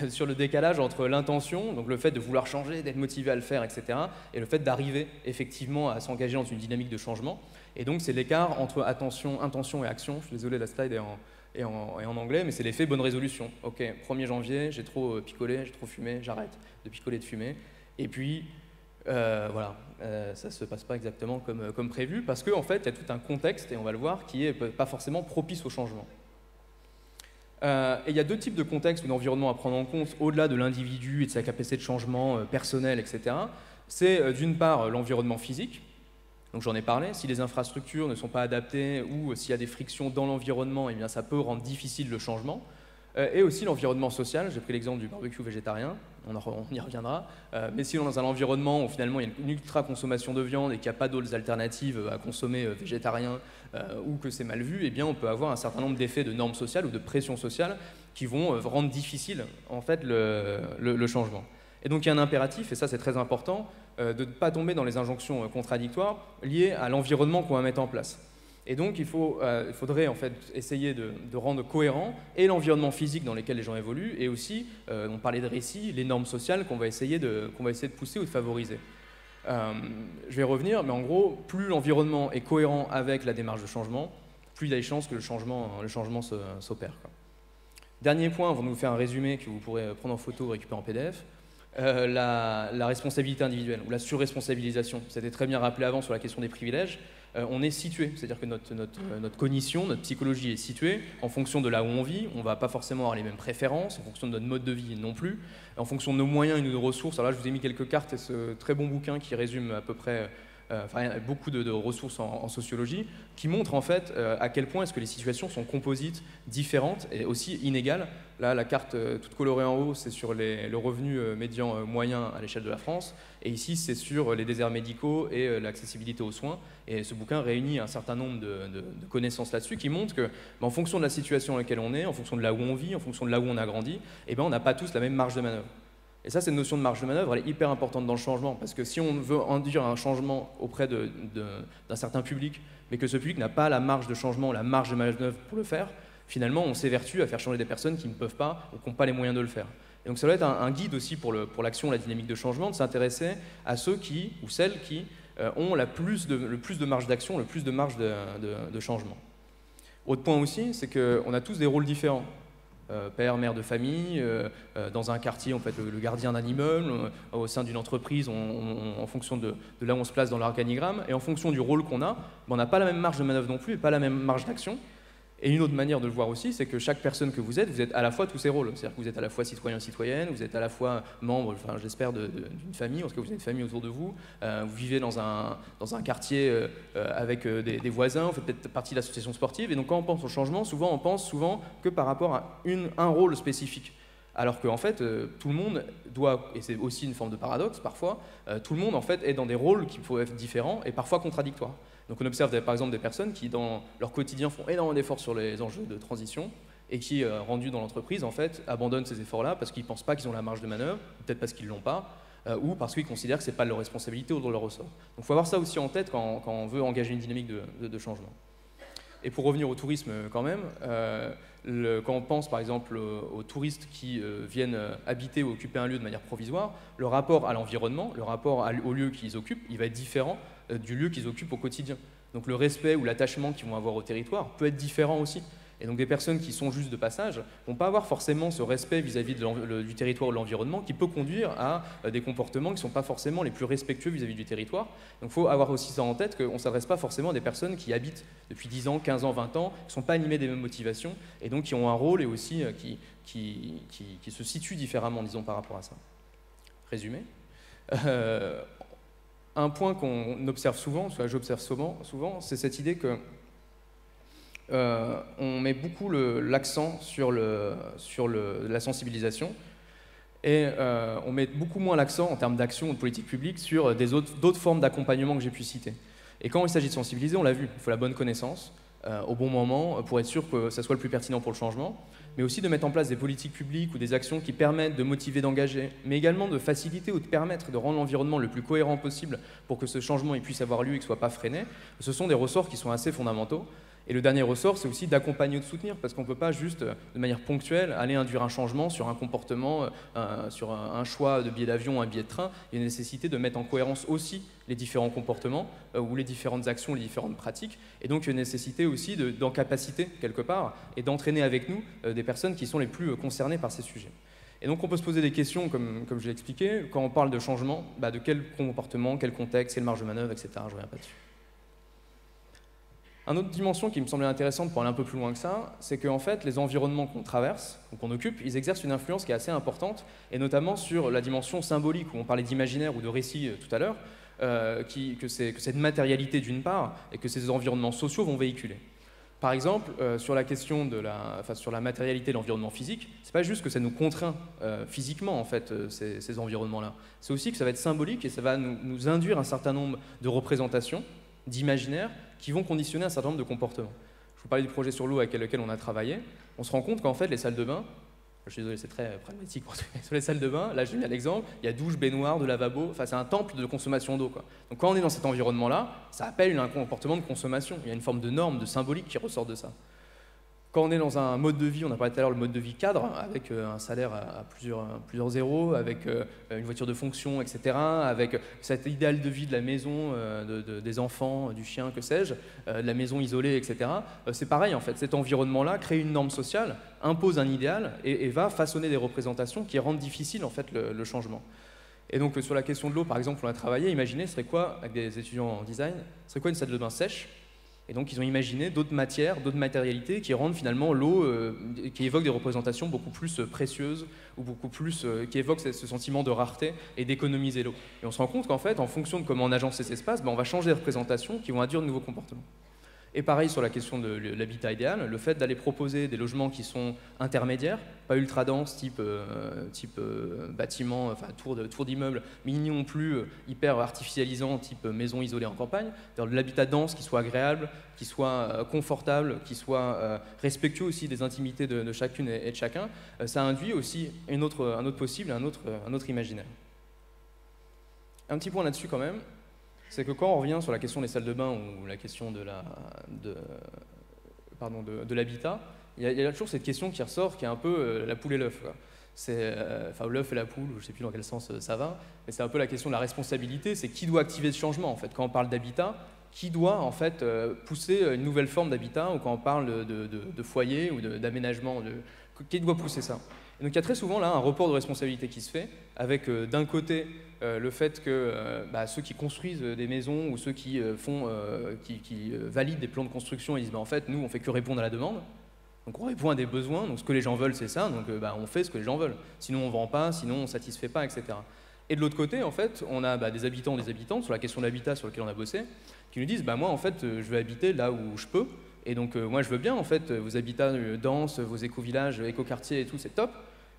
sur le décalage entre l'intention, donc le fait de vouloir changer, d'être motivé à le faire, etc., et le fait d'arriver effectivement à s'engager dans une dynamique de changement. Et donc c'est l'écart entre intention et action. Je suis désolé, la slide est en anglais, mais c'est l'effet bonne résolution. Ok, 1er janvier, j'ai trop picolé, j'ai trop fumé, j'arrête de picoler, de fumer. Et puis, voilà, ça ne se passe pas exactement comme prévu, parce qu'en fait, il y a tout un contexte, et on va le voir, qui n'est pas forcément propice au changement. Et il y a deux types de contextes ou d'environnement à prendre en compte, au-delà de l'individu et de sa capacité de changement personnel, etc. C'est d'une part l'environnement physique. Donc j'en ai parlé, si les infrastructures ne sont pas adaptées ou s'il y a des frictions dans l'environnement, eh bien ça peut rendre difficile le changement. Et aussi l'environnement social, j'ai pris l'exemple du barbecue végétarien, on y reviendra, mais si on est dans un environnement où finalement il y a une ultra-consommation de viande et qu'il n'y a pas d'autres alternatives à consommer végétarien ou que c'est mal vu, eh bien on peut avoir un certain nombre d'effets de normes sociales ou de pressions sociales qui vont rendre difficile en fait, le changement. Et donc il y a un impératif, et ça c'est très important, de ne pas tomber dans les injonctions contradictoires liées à l'environnement qu'on va mettre en place. Et donc il faudrait en fait essayer de rendre cohérent et l'environnement physique dans lequel les gens évoluent, et aussi, on parlait de récits, les normes sociales qu'on va essayer de pousser ou de favoriser. Je vais revenir, mais en gros, plus l'environnement est cohérent avec la démarche de changement, plus il y a des chances que le changement s'opère. Dernier point, avant de vous faire un résumé que vous pourrez prendre en photo ou récupérer en PDF, la responsabilité individuelle ou la surresponsabilisation. C'était très bien rappelé avant sur la question des privilèges. On est situé, c'est-à-dire que notre cognition, notre psychologie est située en fonction de là où on vit. On ne va pas forcément avoir les mêmes préférences, en fonction de notre mode de vie non plus, en fonction de nos moyens et de nos ressources. Alors là, je vous ai mis quelques cartes et ce très bon bouquin qui résume à peu près beaucoup de ressources en sociologie, qui montrent en fait à quel point est-ce que les situations sont composites, différentes et aussi inégales. Là, la carte toute colorée en haut, c'est sur le revenu médian moyen à l'échelle de la France, et ici, c'est sur les déserts médicaux et l'accessibilité aux soins. Et ce bouquin réunit un certain nombre de connaissances là-dessus qui montrent que, en fonction de la situation dans laquelle on est, en fonction de là où on vit, en fonction de là où on a grandi, on n'a pas tous la même marge de manœuvre. Et ça, cette notion de marge de manœuvre, elle est hyper importante dans le changement, parce que si on veut induire un changement auprès d'un certain public, mais que ce public n'a pas la marge de changement, la marge de manœuvre pour le faire, finalement, on s'évertue à faire changer des personnes qui ne peuvent pas ou qui n'ont pas les moyens de le faire. Et donc ça doit être un guide aussi pour l'action, la dynamique de changement, de s'intéresser à ceux qui, ou celles qui, ont le plus de marge d'action, le plus de marge de changement. Autre point aussi, c'est qu'on a tous des rôles différents. Père, mère de famille, dans un quartier, on peut être le gardien d'un immeuble, au sein d'une entreprise, en fonction de là où on se place dans l'organigramme, et en fonction du rôle qu'on a, on n'a pas la même marge de manœuvre non plus, et pas la même marge d'action. Et une autre manière de le voir aussi, c'est que chaque personne que vous êtes à la fois tous ces rôles. C'est-à-dire que vous êtes à la fois citoyen, citoyenne, vous êtes à la fois membre, enfin, j'espère, d'une famille, en tout cas vous avez une famille autour de vous, vous vivez dans un quartier avec des voisins, vous faites peut-être partie de l'association sportive, et donc quand on pense au changement, souvent on pense que par rapport à un rôle spécifique. Alors qu'en fait, tout le monde doit, et c'est aussi une forme de paradoxe parfois, tout le monde en fait est dans des rôles qui peuvent être différents et parfois contradictoires. Donc on observe par exemple des personnes qui dans leur quotidien font énormément d'efforts sur les enjeux de transition et qui, rendus dans l'entreprise, en fait, abandonnent ces efforts-là parce qu'ils ne pensent pas qu'ils ont la marge de manœuvre, peut-être parce qu'ils ne l'ont pas, ou parce qu'ils considèrent que ce n'est pas leur responsabilité ou de leur ressort. Donc il faut avoir ça aussi en tête quand on veut engager une dynamique de changement. Et pour revenir au tourisme quand même, quand on pense par exemple aux touristes qui viennent habiter ou occuper un lieu de manière provisoire, le rapport à l'environnement, le rapport au lieu qu'ils occupent, il va être différent du lieu qu'ils occupent au quotidien. Donc le respect ou l'attachement qu'ils vont avoir au territoire peut être différent aussi. Et donc des personnes qui sont juste de passage ne vont pas avoir forcément ce respect vis-à-vis du territoire ou de l'environnement qui peut conduire à des comportements qui ne sont pas forcément les plus respectueux vis-à-vis du territoire. Donc il faut avoir aussi ça en tête, qu'on ne s'adresse pas forcément à des personnes qui habitent depuis 10 ans, 15 ans, 20 ans, qui ne sont pas animées des mêmes motivations et donc qui ont un rôle et aussi qui se situent différemment, disons, par rapport à ça. Résumé. Un point qu'on observe souvent, soit j'observe souvent, c'est cette idée que on met beaucoup l'accent sur la sensibilisation et on met beaucoup moins l'accent en termes d'action ou de politique publique sur d'autres formes d'accompagnement que j'ai pu citer. Et quand il s'agit de sensibiliser, on l'a vu, il faut la bonne connaissance au bon moment pour être sûr que ça soit le plus pertinent pour le changement, mais aussi de mettre en place des politiques publiques ou des actions qui permettent de motiver, d'engager, mais également de faciliter ou de permettre de rendre l'environnement le plus cohérent possible pour que ce changement puisse avoir lieu et qu'il ne soit pas freiné. Ce sont des ressorts qui sont assez fondamentaux. Et le dernier ressort, c'est aussi d'accompagner ou de soutenir, parce qu'on ne peut pas juste, de manière ponctuelle, aller induire un changement sur un comportement, sur un choix de billet d'avion ou un billet de train. Il y a une nécessité de mettre en cohérence aussi les différents comportements ou les différentes actions, les différentes pratiques. Et donc, il y a une nécessité aussi d'en capaciter, quelque part, et d'entraîner avec nous des personnes qui sont les plus concernées par ces sujets. Et donc, on peut se poser des questions, comme je l'ai expliqué, quand on parle de changement, de quel comportement, quel contexte, quelle marge de manœuvre, etc. Je ne reviens pas dessus. Une autre dimension qui me semblait intéressante pour aller un peu plus loin que ça, c'est qu'en fait, les environnements qu'on traverse, ou qu'on occupe, ils exercent une influence qui est assez importante, et notamment sur la dimension symbolique, où on parlait d'imaginaire ou de récit tout à l'heure, que cette matérialité d'une part, et que ces environnements sociaux vont véhiculer. Par exemple, sur la question sur la matérialité de l'environnement physique, c'est pas juste que ça nous contraint physiquement en fait ces environnements-là. C'est aussi que ça va être symbolique et ça va nous induire un certain nombre de représentations, d'imaginaires, qui vont conditionner un certain nombre de comportements. Je vous parlais du projet sur l'eau avec lequel on a travaillé. On se rend compte qu'en fait, les salles de bain, je suis désolé, c'est très pragmatique, sur les salles de bain, là j'ai mis un exemple, il y a douche, baignoire, de lavabo, enfin c'est un temple de consommation d'eau, quoi. Donc quand on est dans cet environnement-là, ça appelle un comportement de consommation. Il y a une forme de norme, de symbolique qui ressort de ça. Quand on est dans un mode de vie, on a parlé tout à l'heure le mode de vie cadre, avec un salaire à plusieurs zéros, avec une voiture de fonction, etc., avec cet idéal de vie de la maison, des enfants, du chien, que sais-je, de la maison isolée, etc. C'est pareil en fait, cet environnement-là crée une norme sociale, impose un idéal et va façonner des représentations qui rendent difficile en fait le changement. Et donc sur la question de l'eau, par exemple, on a travaillé, imaginez, ce serait quoi, avec des étudiants en design, ce serait quoi une salle de bain sèche? Et donc ils ont imaginé d'autres matières, d'autres matérialités qui rendent finalement l'eau, qui évoquent des représentations beaucoup plus précieuses ou beaucoup plus, qui évoquent ce sentiment de rareté et d'économiser l'eau. Et on se rend compte qu'en fait, en fonction de comment on agence ces espaces, on va changer les représentations qui vont induire de nouveaux comportements. Et pareil sur la question de l'habitat idéal, le fait d'aller proposer des logements qui sont intermédiaires, pas ultra denses, type bâtiment, enfin tour d'immeuble, mais non plus hyper artificialisant, type maison isolée en campagne, de l'habitat dense qui soit agréable, qui soit confortable, qui soit respectueux aussi des intimités de chacune et de chacun, ça induit aussi un autre possible, un autre imaginaire. Un petit point là-dessus quand même. C'est que quand on revient sur la question des salles de bain ou la question de l'habitat, y a toujours cette question qui ressort, qui est un peu la poule et l'œuf. C'est enfin l'œuf et la poule, je ne sais plus dans quel sens ça va, mais c'est un peu la question de la responsabilité, c'est qui doit activer ce changement en fait. Quand on parle d'habitat, qui doit en fait pousser une nouvelle forme d'habitat, ou quand on parle de foyer ou d'aménagement, qui doit pousser ça? Et donc il y a très souvent là un report de responsabilité qui se fait, avec d'un côté le fait que ceux qui construisent des maisons ou ceux qui valident des plans de construction, ils disent en fait nous on fait que répondre à la demande. Donc on répond à des besoins, donc ce que les gens veulent c'est ça, donc on fait ce que les gens veulent. Sinon on ne vend pas, sinon on ne satisfait pas, etc. Et de l'autre côté, en fait, on a des habitants, des habitantes sur la question de l'habitat sur laquelle on a bossé, qui nous disent moi en fait je veux habiter là où je peux, et donc moi je veux bien en fait vos habitats denses, vos éco-villages, éco-quartiers et tout, c'est top,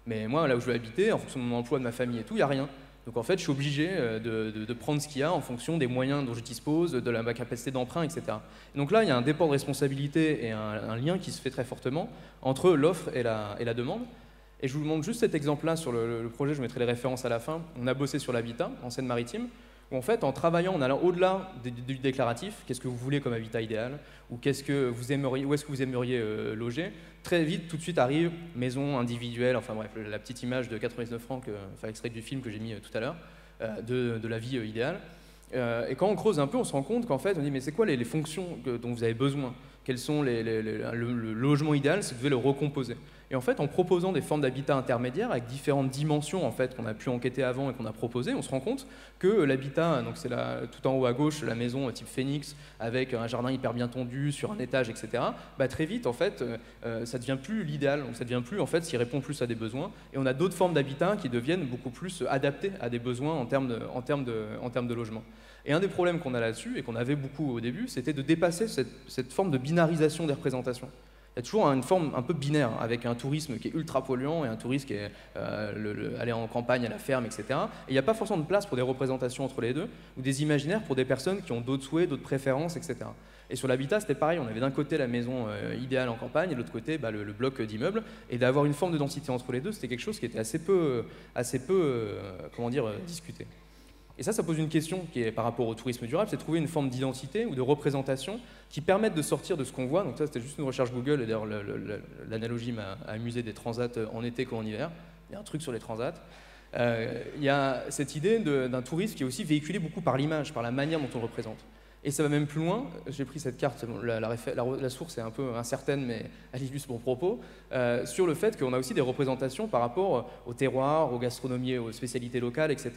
mais moi là où je veux habiter, en fonction de mon emploi, de ma famille et tout, il n'y a rien. Donc en fait je suis obligé de prendre ce qu'il y a en fonction des moyens dont je dispose, de ma capacité d'emprunt, etc. Et donc là il y a un déport de responsabilité et un lien qui se fait très fortement entre l'offre et la demande. Et je vous montre juste cet exemple-là sur le projet, je vous mettrai les références à la fin. On a bossé sur l'habitat en Seine-Maritime, où en fait, en travaillant, en allant au-delà du déclaratif, qu'est-ce que vous voulez comme habitat idéal, ou où est-ce que vous aimeriez loger, très vite, tout de suite arrive maison individuelle, enfin bref, la petite image de 99 francs, enfin extrait du film que j'ai mis tout à l'heure, de la vie idéale. Et quand on creuse un peu, on se rend compte qu'en fait, on dit mais c'est quoi les fonctions dont vous avez besoin? Quels sont le logement idéal si vous devez le recomposer? Et en fait, en proposant des formes d'habitat intermédiaires avec différentes dimensions en fait, qu'on a pu enquêter avant et qu'on a proposé, on se rend compte que l'habitat, donc c'est tout en haut à gauche, la maison type Phoenix, avec un jardin hyper bien tondu, sur un étage, etc., très vite, en fait, ça ne devient plus l'idéal, donc ça ne devient plus, en fait, ce qui répond plus à des besoins. Et on a d'autres formes d'habitat qui deviennent beaucoup plus adaptées à des besoins en termes de logement. Et un des problèmes qu'on a là-dessus, et qu'on avait beaucoup au début, c'était de dépasser cette forme de binarisation des représentations. Il y a toujours une forme un peu binaire, avec un tourisme qui est ultra polluant et un tourisme qui est aller en campagne, à la ferme, etc. Et il n'y a pas forcément de place pour des représentations entre les deux, ou des imaginaires pour des personnes qui ont d'autres souhaits, d'autres préférences, etc. Et sur l'habitat, c'était pareil, on avait d'un côté la maison idéale en campagne, et de l'autre côté le bloc d'immeubles, et d'avoir une forme de densité entre les deux, c'était quelque chose qui était assez peu discuté. Et ça pose une question qui est par rapport au tourisme durable, c'est de trouver une forme d'identité ou de représentation qui permette de sortir de ce qu'on voit. Donc ça, c'était juste une recherche Google, et d'ailleurs l'analogie m'a amusé des transats en été qu'en hiver. Il y a un truc sur les transats. Il y a cette idée d'un tourisme qui est aussi véhiculé beaucoup par l'image, par la manière dont on le représente. Et ça va même plus loin, j'ai pris cette carte, la source est un peu incertaine, mais elle illustre mon propos, sur le fait qu'on a aussi des représentations par rapport au terroir, aux gastronomies, aux spécialités locales, etc.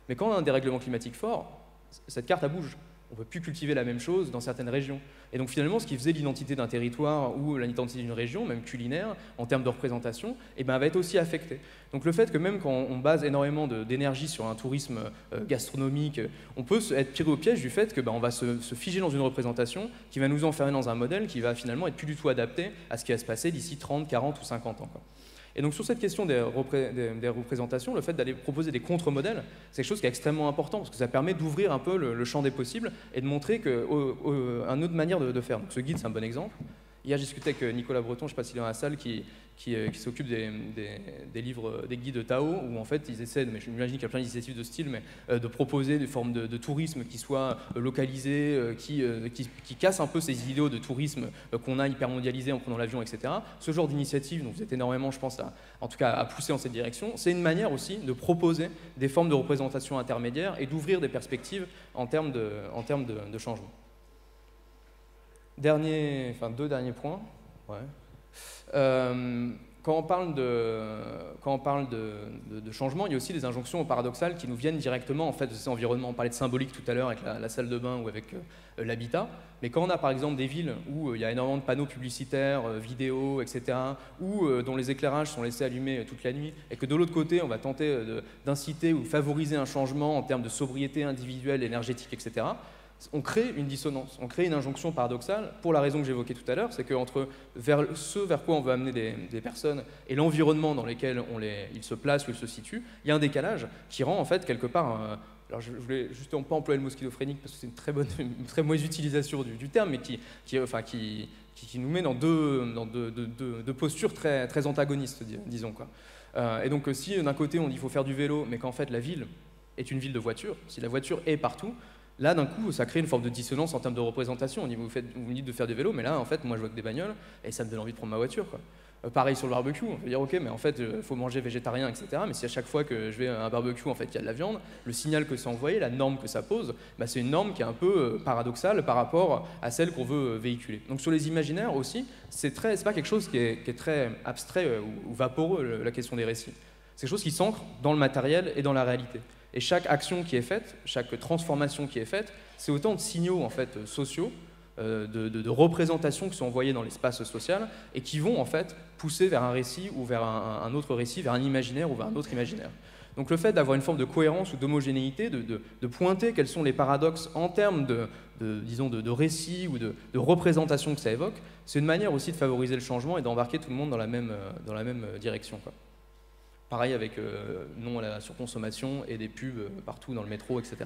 Mais quand on a un dérèglement climatique fort, cette carte, elle bouge. On ne peut plus cultiver la même chose dans certaines régions. Et donc finalement, ce qui faisait l'identité d'un territoire ou l'identité d'une région, même culinaire, en termes de représentation, va être aussi affecté. Donc le fait que même quand on base énormément d'énergie sur un tourisme gastronomique, on peut être tiré au piège du fait que on va se figer dans une représentation qui va nous enfermer dans un modèle qui va finalement être plus du tout adapté à ce qui va se passer d'ici 30, 40 ou 50 ans. Et donc sur cette question des représentations, le fait d'aller proposer des contre-modèles, c'est quelque chose qui est extrêmement important parce que ça permet d'ouvrir un peu le champ des possibles et de montrer une autre manière de faire. Donc ce guide, c'est un bon exemple. Hier, j'ai discuté avec Nicolas Breton, je ne sais pas s'il est dans la salle, qui s'occupe des livres, des guides Tao, où en fait ils essaient, mais je m'imagine qu'il y a plein d'initiatives de style, mais de proposer des formes de tourisme qui soient localisées, qui cassent un peu ces idéaux de tourisme qu'on a hyper mondialisé en prenant l'avion, etc. Ce genre d'initiative, donc vous êtes énormément, je pense, en tout cas à pousser dans cette direction, c'est une manière aussi de proposer des formes de représentation intermédiaires et d'ouvrir des perspectives en termes de changement. Deux derniers points. Ouais. Quand on parle de changement, il y a aussi des injonctions paradoxales qui nous viennent directement en fait, de ces environnements. On parlait de symbolique tout à l'heure avec la salle de bain ou avec l'habitat. Mais quand on a par exemple des villes où il y a énormément de panneaux publicitaires, vidéos, etc., ou dont les éclairages sont laissés allumés toute la nuit, et que de l'autre côté, on va tenter d'inciter ou favoriser un changement en termes de sobriété individuelle, énergétique, etc., on crée une dissonance, on crée une injonction paradoxale pour la raison que j'évoquais tout à l'heure, c'est qu'entre ce vers quoi on veut amener des personnes et l'environnement dans lequel ils se placent ou ils se situent, il y a un décalage qui rend en fait quelque part... alors je voulais justement pas employer le mot schizophrénique parce que c'est une très mauvaise utilisation du terme, mais qui nous met dans deux postures très, très antagonistes, disons. Et donc si d'un côté on dit qu'il faut faire du vélo, mais qu'en fait la ville est une ville de voitures, si la voiture est partout, Là, d'un coup, ça crée une forme de dissonance en termes de représentation. On dit, vous me dites de faire du vélo, mais là, en fait, moi, je vois que des bagnoles, et ça me donne envie de prendre ma voiture, quoi. Pareil sur le barbecue, on peut dire, ok, mais en fait, il faut manger végétarien, etc. Mais si à chaque fois que je vais à un barbecue, en fait, il y a de la viande, le signal que c'est envoyé, la norme que ça pose, bah, c'est une norme qui est un peu paradoxale par rapport à celle qu'on veut véhiculer. Donc sur les imaginaires aussi, c'est pas quelque chose qui est très abstrait ou vaporeux, la question des récits. C'est quelque chose qui s'ancre dans le matériel et dans la réalité. Et chaque action qui est faite, chaque transformation qui est faite, c'est autant de signaux en fait, sociaux, de représentations qui sont envoyées dans l'espace social et qui vont en fait pousser vers un récit ou vers un autre récit, vers un imaginaire ou vers un autre imaginaire. Donc le fait d'avoir une forme de cohérence ou d'homogénéité, de pointer quels sont les paradoxes en termes disons de récits ou de représentation que ça évoque, c'est une manière aussi de favoriser le changement et d'embarquer tout le monde dans la même direction, quoi. Pareil avec non à la surconsommation et des pubs partout dans le métro, etc.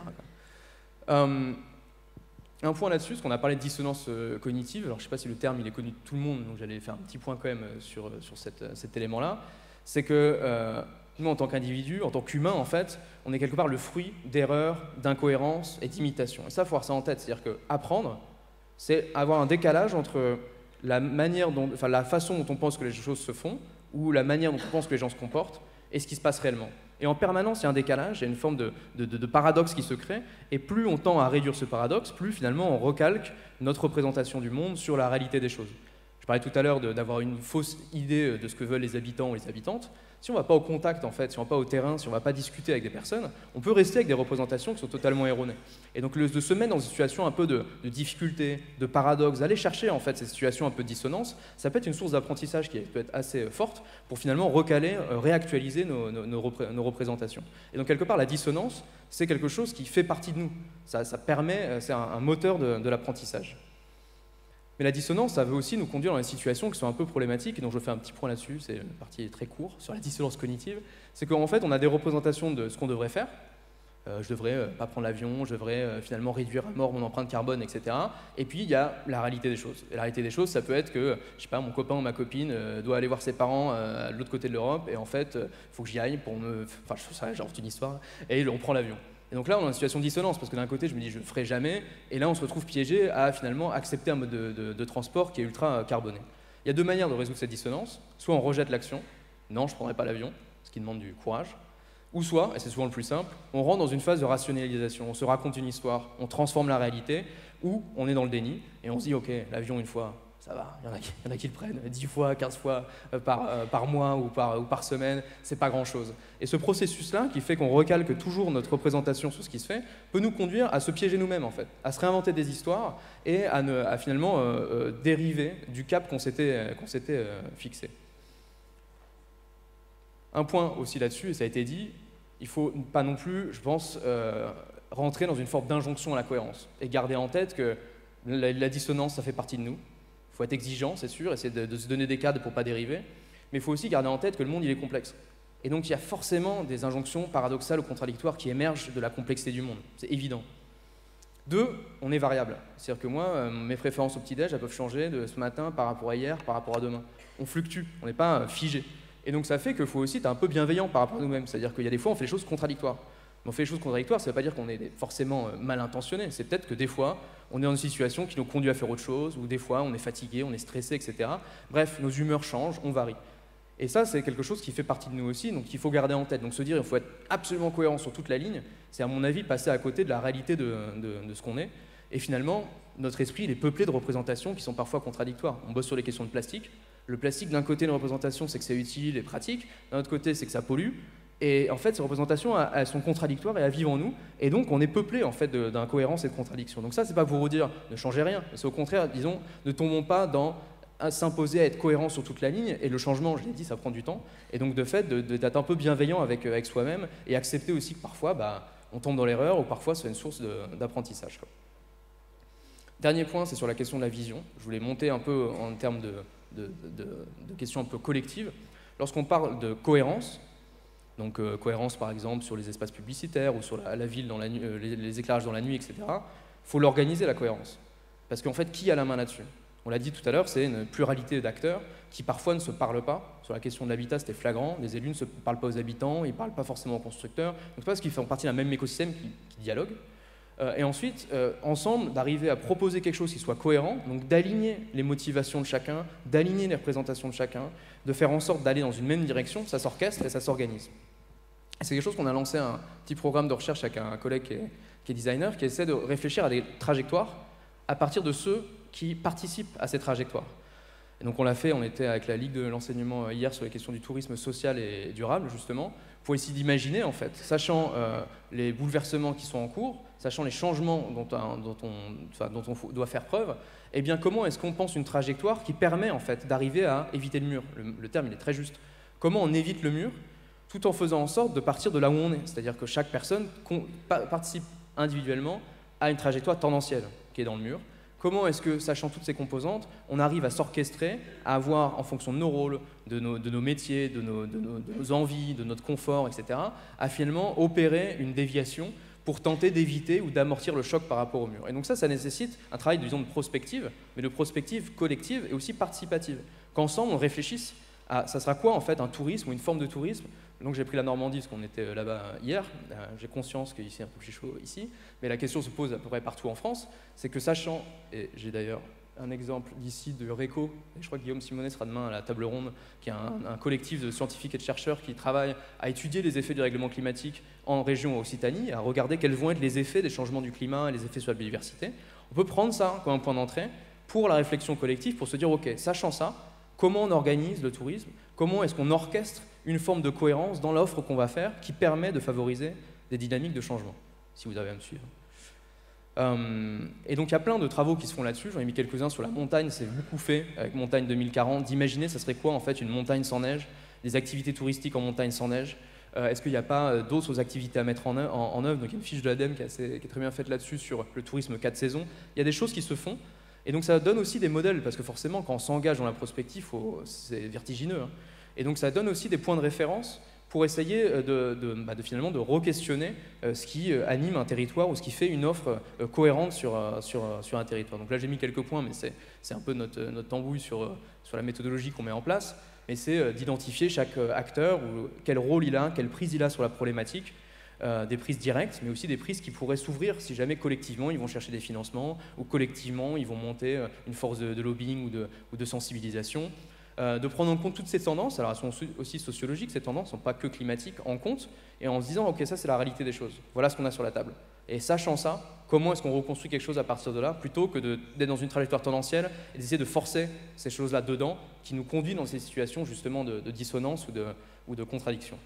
Un point là-dessus, parce qu'on a parlé de dissonance cognitive, alors je ne sais pas si le terme il est connu de tout le monde, donc j'allais faire un petit point quand même sur cet élément-là, c'est que nous en tant qu'individus, en tant qu'humains en fait, on est quelque part le fruit d'erreurs, d'incohérences et d'imitations. Et ça, il faut avoir ça en tête, c'est-à-dire qu'apprendre, c'est avoir un décalage entre la façon dont on pense que les choses se font, ou la manière dont on pense que les gens se comportent, et ce qui se passe réellement. Et en permanence, il y a un décalage, il y a une forme de paradoxe qui se crée, et plus on tend à réduire ce paradoxe, plus finalement on recalque notre représentation du monde sur la réalité des choses. Je parlais tout à l'heure d'avoir une fausse idée de ce que veulent les habitants ou les habitantes. Si on ne va pas au contact, en fait, si on ne va pas au terrain, si on ne va pas discuter avec des personnes, on peut rester avec des représentations qui sont totalement erronées. Et donc de se mettre dans une situation un peu de difficulté, de paradoxe, d'aller chercher en fait ces situations un peu de dissonance, ça peut être une source d'apprentissage qui peut être assez forte pour finalement recaler, réactualiser nos représentations. Et donc quelque part, la dissonance, c'est quelque chose qui fait partie de nous. Ça permet, c'est un moteur de l'apprentissage. Mais la dissonance, ça veut aussi nous conduire dans des situations qui sont un peu problématiques, et donc je fais un petit point là-dessus, c'est une partie très courte sur la dissonance cognitive, c'est qu'en fait on a des représentations de ce qu'on devrait faire, je devrais pas prendre l'avion, je devrais finalement réduire à mort mon empreinte carbone, etc. Et puis il y a la réalité des choses. Et la réalité des choses, ça peut être que, je sais pas, mon copain ou ma copine doit aller voir ses parents à l'autre côté de l'Europe, et en fait, il faut que j'y aille pour enfin je sais, j'invente une histoire, et on prend l'avion. Et donc là, on a une situation de dissonance, parce que d'un côté, je me dis, je ne le ferai jamais, et là, on se retrouve piégé à finalement accepter un mode de transport qui est ultra carboné. Il y a deux manières de résoudre cette dissonance. Soit on rejette l'action, non, je ne prendrai pas l'avion, ce qui demande du courage. Ou soit, et c'est souvent le plus simple, on rentre dans une phase de rationalisation, on se raconte une histoire, on transforme la réalité, ou on est dans le déni, et on se dit, ok, l'avion une fois, ça va, il y en a qui le prennent 10 fois, 15 fois par mois ou par semaine, c'est pas grand-chose. Et ce processus-là, qui fait qu'on recalque toujours notre représentation sur ce qui se fait, peut nous conduire à se piéger nous-mêmes, en fait, à se réinventer des histoires et à finalement dériver du cap qu'on s'était fixé. Un point aussi là-dessus, et ça a été dit, il ne faut pas non plus, je pense, rentrer dans une forme d'injonction à la cohérence et garder en tête que la dissonance, ça fait partie de nous. Il faut être exigeant, c'est sûr, essayer de se donner des cadres pour ne pas dériver, mais il faut aussi garder en tête que le monde il est complexe. Et donc il y a forcément des injonctions paradoxales ou contradictoires qui émergent de la complexité du monde, c'est évident. Deux, on est variable. C'est-à-dire que moi, mes préférences au petit-déj, elles peuvent changer de ce matin par rapport à hier, par rapport à demain. On fluctue, on n'est pas figé. Et donc ça fait qu'il faut aussi être un peu bienveillant par rapport à nous-mêmes. C'est-à-dire qu'il y a des fois, on fait des choses contradictoires. Mais on fait des choses contradictoires, ça ne veut pas dire qu'on est forcément mal intentionné. C'est peut-être que des fois, on est dans une situation qui nous conduit à faire autre chose, ou des fois, on est fatigué, on est stressé, etc. Bref, nos humeurs changent, on varie. Et ça, c'est quelque chose qui fait partie de nous aussi, donc il faut garder en tête. Donc se dire, il faut être absolument cohérent sur toute la ligne, c'est à mon avis passer à côté de la réalité de ce qu'on est. Et finalement, notre esprit, il est peuplé de représentations qui sont parfois contradictoires. On bosse sur les questions de plastique. Le plastique, d'un côté, une représentation, c'est que c'est utile et pratique. D'un autre côté, c'est que ça pollue. Et en fait, ces représentations, elles sont contradictoires et elles vivent en nous. Et donc, on est peuplé en fait d'incohérences et de contradictions. Donc ça, c'est pas pour vous dire ne changez rien. C'est au contraire, disons, ne tombons pas dans à s'imposer à être cohérent sur toute la ligne. Et le changement, je l'ai dit, ça prend du temps. Et donc, de fait, d'être un peu bienveillant avec soi-même et accepter aussi que parfois, on tombe dans l'erreur ou parfois c'est une source d'apprentissage. Dernier point, c'est sur la question de la vision. Je voulais monter un peu en termes de questions un peu collectives. Lorsqu'on parle de cohérence, donc cohérence par exemple sur les espaces publicitaires ou sur la ville, dans la nuit, les éclairages dans la nuit, etc., il faut l'organiser la cohérence. Parce qu'en fait, qui a la main là-dessus? On l'a dit tout à l'heure, c'est une pluralité d'acteurs qui parfois ne se parlent pas. Sur la question de l'habitat, c'était flagrant. Les élus ne se parlent pas aux habitants, ils ne parlent pas forcément aux constructeurs. Donc c'est parce qu'ils font partie d'un même écosystème qui dialogue. Et ensuite, ensemble, d'arriver à proposer quelque chose qui soit cohérent, donc d'aligner les motivations de chacun, d'aligner les représentations de chacun, de faire en sorte d'aller dans une même direction, ça s'orchestre et ça s'organise. C'est quelque chose qu'on a lancé un petit programme de recherche avec un collègue qui est designer, qui essaie de réfléchir à des trajectoires à partir de ceux qui participent à ces trajectoires. Et donc on l'a fait, on était avec la Ligue de l'enseignement hier sur les questions du tourisme social et durable, justement, pour essayer d'imaginer, en fait, sachant les bouleversements qui sont en cours, sachant les changements dont on doit faire preuve, eh bien comment est-ce qu'on pense une trajectoire qui permet en fait d'arriver à éviter le mur. Le terme il est très juste. Comment on évite le mur tout en faisant en sorte de partir de là où on est. C'est-à-dire que chaque personne participe individuellement à une trajectoire tendancielle qui est dans le mur. Comment est-ce que, sachant toutes ces composantes, on arrive à s'orchestrer, à avoir, en fonction de nos rôles, de nos métiers, de nos envies, de notre confort, etc., à finalement opérer une déviation pour tenter d'éviter ou d'amortir le choc par rapport au mur. Et donc ça nécessite un travail, disons, de prospective, mais de prospective collective et aussi participative. Qu'ensemble, on réfléchisse à ça sera quoi, en fait, un tourisme ou une forme de tourisme. Donc j'ai pris la Normandie parce qu'on était là-bas hier, j'ai conscience qu'ici c'est un peu plus chaud ici, mais la question se pose à peu près partout en France, c'est que sachant, et j'ai d'ailleurs un exemple d'ici de RECO, et je crois que Guillaume Simonet sera demain à la table ronde, qui est un collectif de scientifiques et de chercheurs qui travaillent à étudier les effets du règlement climatique en région Occitanie, à regarder quels vont être les effets des changements du climat et les effets sur la biodiversité. On peut prendre ça comme un point d'entrée pour la réflexion collective, pour se dire, ok, sachant ça, comment on organise le tourisme, comment est-ce qu'on orchestre une forme de cohérence dans l'offre qu'on va faire qui permet de favoriser des dynamiques de changement, si vous avez à me suivre. Et donc il y a plein de travaux qui se font là-dessus, j'en ai mis quelques-uns sur la montagne, c'est beaucoup fait avec Montagne 2040, d'imaginer ça serait quoi en fait une montagne sans neige, des activités touristiques en montagne sans neige, est-ce qu'il n'y a pas d'autres activités à mettre en œuvre, donc il y a une fiche de l'ADEME qui est très bien faite là-dessus sur le tourisme 4 saisons, il y a des choses qui se font, et donc ça donne aussi des modèles, parce que forcément quand on s'engage dans la prospective, c'est vertigineux, hein. Et donc ça donne aussi des points de référence pour essayer finalement de re-questionner ce qui anime un territoire ou ce qui fait une offre cohérente sur un territoire. Donc là j'ai mis quelques points, mais c'est un peu notre tambouille sur la méthodologie qu'on met en place, mais c'est d'identifier chaque acteur, ou quel rôle il a, quelle prise il a sur la problématique, des prises directes, mais aussi des prises qui pourraient s'ouvrir si jamais collectivement ils vont chercher des financements, ou collectivement ils vont monter une force de lobbying ou de sensibilisation. De prendre en compte toutes ces tendances, alors elles sont aussi sociologiques, ces tendances ne sont pas que climatiques, en compte, et en se disant, ok, ça c'est la réalité des choses, voilà ce qu'on a sur la table. Et sachant ça, comment est-ce qu'on reconstruit quelque chose à partir de là, plutôt que d'être dans une trajectoire tendancielle et d'essayer de forcer ces choses-là dedans, qui nous conduit dans ces situations justement de dissonance ou de contradiction.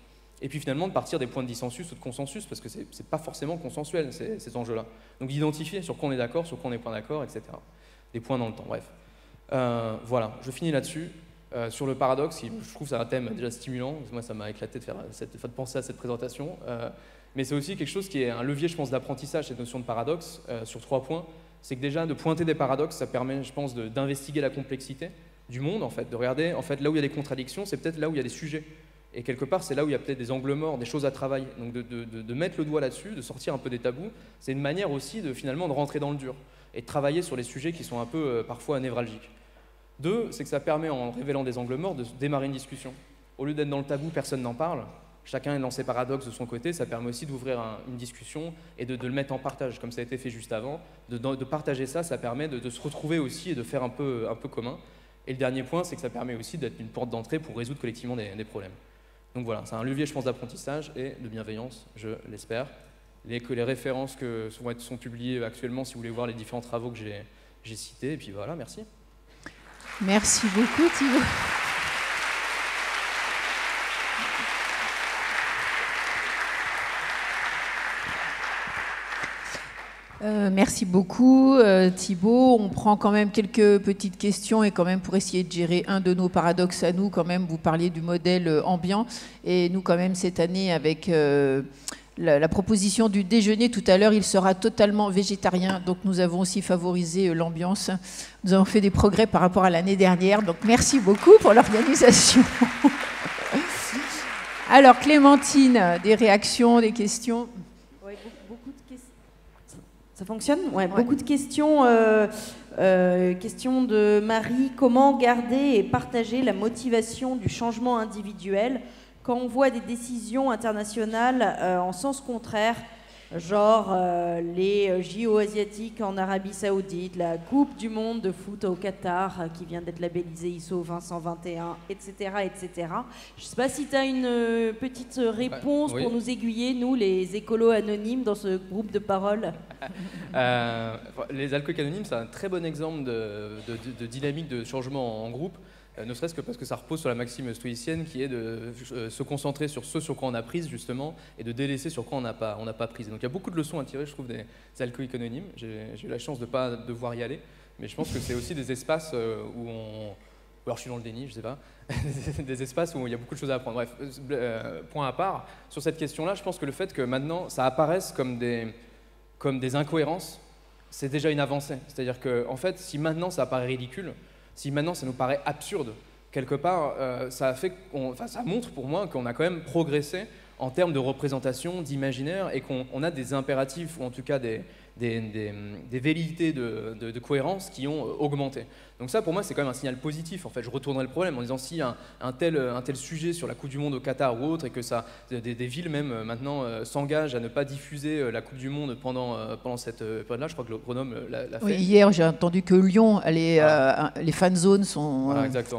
Et puis finalement de partir des points de dissensus ou de consensus, parce que c'est pas forcément consensuel ces enjeux-là. Donc d'identifier sur quoi on est d'accord, sur quoi on n'est pas d'accord, etc. Des points dans le temps, bref. Voilà, je finis là-dessus. Sur le paradoxe, je trouve que c'est un thème déjà stimulant, moi ça m'a éclaté de penser à cette présentation, mais c'est aussi quelque chose qui est un levier, je pense, d'apprentissage, cette notion de paradoxe, sur 3 points. C'est que déjà, de pointer des paradoxes, ça permet, je pense, d'investiguer la complexité du monde, en fait, de regarder, en fait, là où il y a des contradictions, c'est peut-être là où il y a des sujets. Et quelque part, c'est là où il y a peut-être des angles morts, des choses à travailler. Donc de mettre le doigt là-dessus, de sortir un peu des tabous, c'est une manière aussi finalement de rentrer dans le dur et de travailler sur les sujets qui sont un peu parfois névralgiques. 2, c'est que ça permet, en révélant des angles morts, de démarrer une discussion. Au lieu d'être dans le tabou, personne n'en parle, chacun est dans ses paradoxes de son côté, ça permet aussi d'ouvrir une discussion et de le mettre en partage, comme ça a été fait juste avant. De partager ça, ça permet de se retrouver aussi et de faire un peu commun. Et le dernier point, c'est que ça permet aussi d'être une porte d'entrée pour résoudre collectivement des problèmes. Donc voilà, c'est un levier, je pense, d'apprentissage et de bienveillance, je l'espère. Les références que sont publiées actuellement, si vous voulez voir les différents travaux que j'ai cités. Et puis voilà, merci. Merci beaucoup, Thibaut. Merci beaucoup, Thibaut. On prend quand même quelques petites questions et quand même pour essayer de gérer un de nos paradoxes à nous, quand même, vous parliez du modèle ambiant et nous quand même cette année avec la proposition du déjeuner tout à l'heure, il sera totalement végétarien, donc nous avons aussi favorisé l'ambiance. Nous avons fait des progrès par rapport à l'année dernière, donc merci beaucoup pour l'organisation. Alors Clémentine, des réactions, des questions? Oui, beaucoup de questions. Ça fonctionne ? Ouais, beaucoup de questions. Question de Marie, comment garder et partager la motivation du changement individuel quand on voit des décisions internationales en sens contraire genre les JO asiatiques en Arabie Saoudite, la Coupe du Monde de foot au Qatar qui vient d'être labellisée ISO 20121, etc. etc. Je ne sais pas si tu as une petite réponse pour nous aiguiller, nous les écolos anonymes, dans ce groupe de parole. Les alcooliques anonymes, c'est un très bon exemple de dynamique de changement en groupe. Ne serait-ce que parce que ça repose sur la maxime stoïcienne qui est de se concentrer sur ce sur quoi on a prise justement et de délaisser sur quoi on n'a pas prise. Donc il y a beaucoup de leçons à tirer, je trouve, des alcooliques anonymes. J'ai eu la chance de ne pas devoir y aller, mais je pense que c'est aussi des espaces où on... Ou alors je suis dans le déni, je sais pas. Des espaces où il y a beaucoup de choses à apprendre. Bref, point à part, sur cette question-là, je pense que le fait que maintenant ça apparaisse comme des incohérences, c'est déjà une avancée. C'est-à-dire que, en fait, si maintenant ça apparaît ridicule, si maintenant ça nous paraît absurde, quelque part, ça montre pour moi qu'on a quand même progressé en termes de représentation, d'imaginaire, et qu'on a des impératifs, ou en tout cas des velléités de cohérence qui ont augmenté. Donc ça, pour moi, c'est quand même un signal positif. En fait, je retournerai le problème en disant si un tel sujet sur la Coupe du Monde au Qatar ou autre, et que des villes même maintenant s'engagent à ne pas diffuser la Coupe du Monde pendant cette période-là, je crois que Grenoble l'a fait. Oui, hier, j'ai entendu que Lyon, les fan zones sont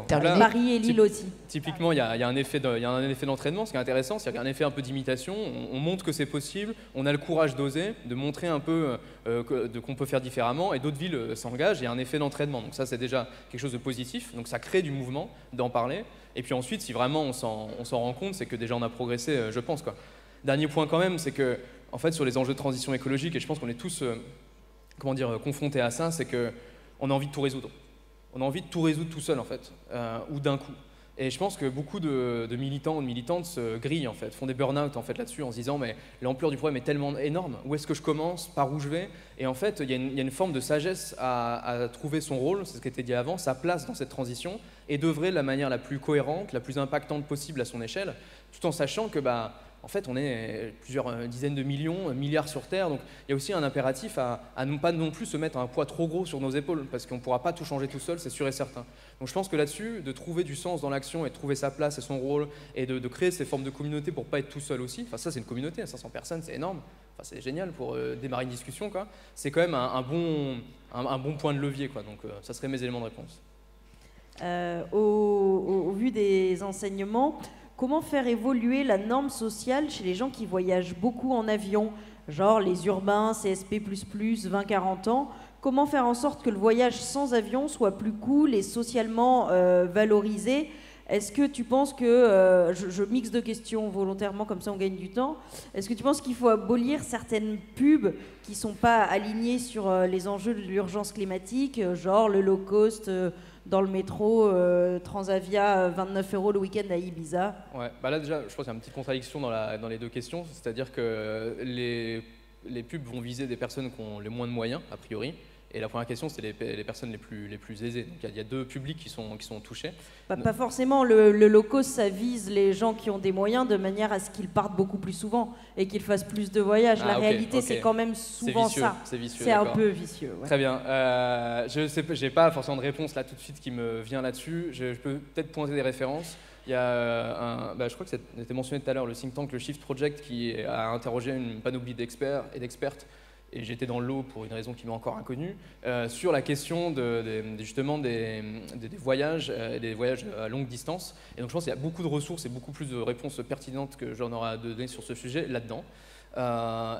terminées. Paris et Lille aussi. Typiquement, il y a un effet d'entraînement, ce qui est intéressant, c'est qu'il y a un effet un peu d'imitation. On montre que c'est possible, on a le courage d'oser, de montrer un peu qu'on peut faire différemment, et d'autres villes s'engagent, et il y a un effet d'entraînement. Donc ça, c'est déjà quelque chose de positif, donc ça crée du mouvement, d'en parler. Et puis ensuite, si vraiment on s'en rend compte, c'est que déjà on a progressé, je pense, quoi. Dernier point quand même, c'est que, en fait, sur les enjeux de transition écologique, et je pense qu'on est tous confrontés à ça, c'est qu'on a envie de tout résoudre. On a envie de tout résoudre tout seul, en fait, ou d'un coup. Et je pense que beaucoup de militants ou de militantes se grillent, en fait, font des burn-out en fait, là-dessus, en se disant mais l'ampleur du problème est tellement énorme, où est-ce que je commence, par où je vais? Et en fait, il y a une forme de sagesse à trouver son rôle, c'est ce qui était dit avant, sa place dans cette transition, et d'œuvrer de la manière la plus cohérente, la plus impactante possible à son échelle, tout en sachant que en fait, on est plusieurs dizaines de millions, milliards sur Terre, donc il y a aussi un impératif à ne pas non plus se mettre un poids trop gros sur nos épaules, parce qu'on ne pourra pas tout changer tout seul, c'est sûr et certain. Donc je pense que là-dessus, de trouver du sens dans l'action et de trouver sa place et son rôle, et de créer ces formes de communauté pour ne pas être tout seul aussi, enfin ça c'est une communauté, 500 personnes, c'est énorme, enfin, c'est génial pour démarrer une discussion, quoi. C'est quand même un bon point de levier, quoi. Donc ça serait mes éléments de réponse. Au vu des enseignements, comment faire évoluer la norme sociale chez les gens qui voyagent beaucoup en avion, genre les urbains, CSP++, 20-40 ans? Comment faire en sorte que le voyage sans avion soit plus cool et socialement valorisé? Est-ce que tu penses que, je mixe deux questions volontairement, comme ça on gagne du temps, est-ce que tu penses qu'il faut abolir certaines pubs qui ne sont pas alignées sur les enjeux de l'urgence climatique, genre le low cost dans le métro, Transavia, 29 € le week-end à Ibiza? Ouais, là déjà, je pense qu'il y a une petite contradiction dans les deux questions, c'est-à-dire que les pubs vont viser des personnes qui ont les moins de moyens, a priori. Et la première question, c'est les personnes les plus aisées. Donc il y a deux publics qui sont touchés. Pas forcément. Le low cost, ça vise les gens qui ont des moyens de manière à ce qu'ils partent beaucoup plus souvent et qu'ils fassent plus de voyages. La réalité, c'est quand même souvent ça. C'est vicieux. C'est un peu vicieux. Ouais. Très bien. Je n'ai pas forcément de réponse là tout de suite qui me vient là-dessus. Je peux peut-être pointer des références. Il y a je crois que c'était mentionné tout à l'heure, le think tank, le Shift Project, qui a interrogé une panoplie d'experts et d'expertes, et j'étais dans le lot pour une raison qui m'est encore inconnue, sur la question justement des voyages, des voyages à longue distance. Et donc je pense qu'il y a beaucoup de ressources et beaucoup plus de réponses pertinentes que j'en aurai à donner sur ce sujet là-dedans.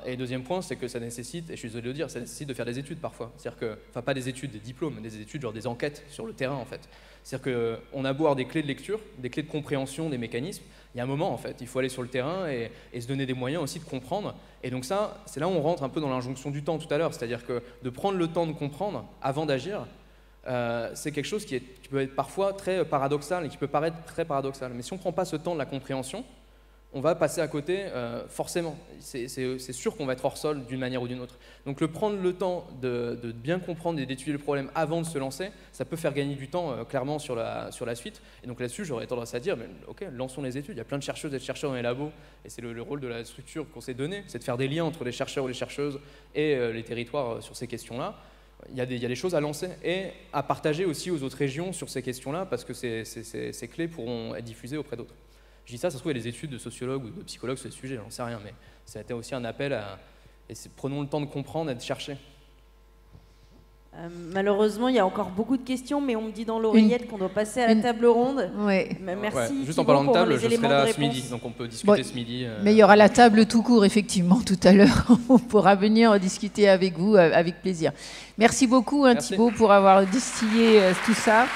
Et deuxième point, c'est que ça nécessite, et je suis désolé de le dire, ça nécessite de faire des études parfois. C'est-à-dire que, enfin pas des études, des diplômes, des études, genre des enquêtes sur le terrain en fait. C'est-à-dire qu'on a beau avoir des clés de lecture, des clés de compréhension des mécanismes, il y a un moment en fait, il faut aller sur le terrain et se donner des moyens aussi de comprendre. Et donc ça, c'est là où on rentre un peu dans l'injonction du temps tout à l'heure, c'est-à-dire que de prendre le temps de comprendre avant d'agir, c'est quelque chose qui peut être parfois très paradoxal et qui peut paraître très paradoxal. Mais si on ne prend pas ce temps de la compréhension, on va passer à côté forcément. C'est sûr qu'on va être hors sol d'une manière ou d'une autre. Donc prendre le temps de bien comprendre et d'étudier le problème avant de se lancer, ça peut faire gagner du temps clairement sur la suite. Et donc là-dessus, j'aurais tendance à dire, mais, ok, lançons les études. Il y a plein de chercheuses et de chercheurs dans les labos, et c'est le rôle de la structure qu'on s'est donné, c'est de faire des liens entre les chercheurs ou les chercheuses et les territoires sur ces questions-là. Il y a des choses à lancer et à partager aussi aux autres régions sur ces questions-là, parce que ces clés pourront être diffusées auprès d'autres. Je dis ça se trouve, il y a des études de sociologues ou de psychologues sur ce sujet, j'en sais rien, mais ça a été aussi un appel à Et prenons le temps de comprendre et de chercher. Malheureusement, il y a encore beaucoup de questions, mais on me dit dans l'oreillette qu'on doit passer à la table ronde. Ouais. Merci. Ouais. Juste Thibaut, en parlant de pour table, les je serai éléments là de ce midi, réponse. donc on peut discuter ce midi. Mais il y aura la table tout court, effectivement, tout à l'heure. On pourra venir discuter avec vous avec plaisir. Merci beaucoup, hein, Thibaut, pour avoir distillé tout ça.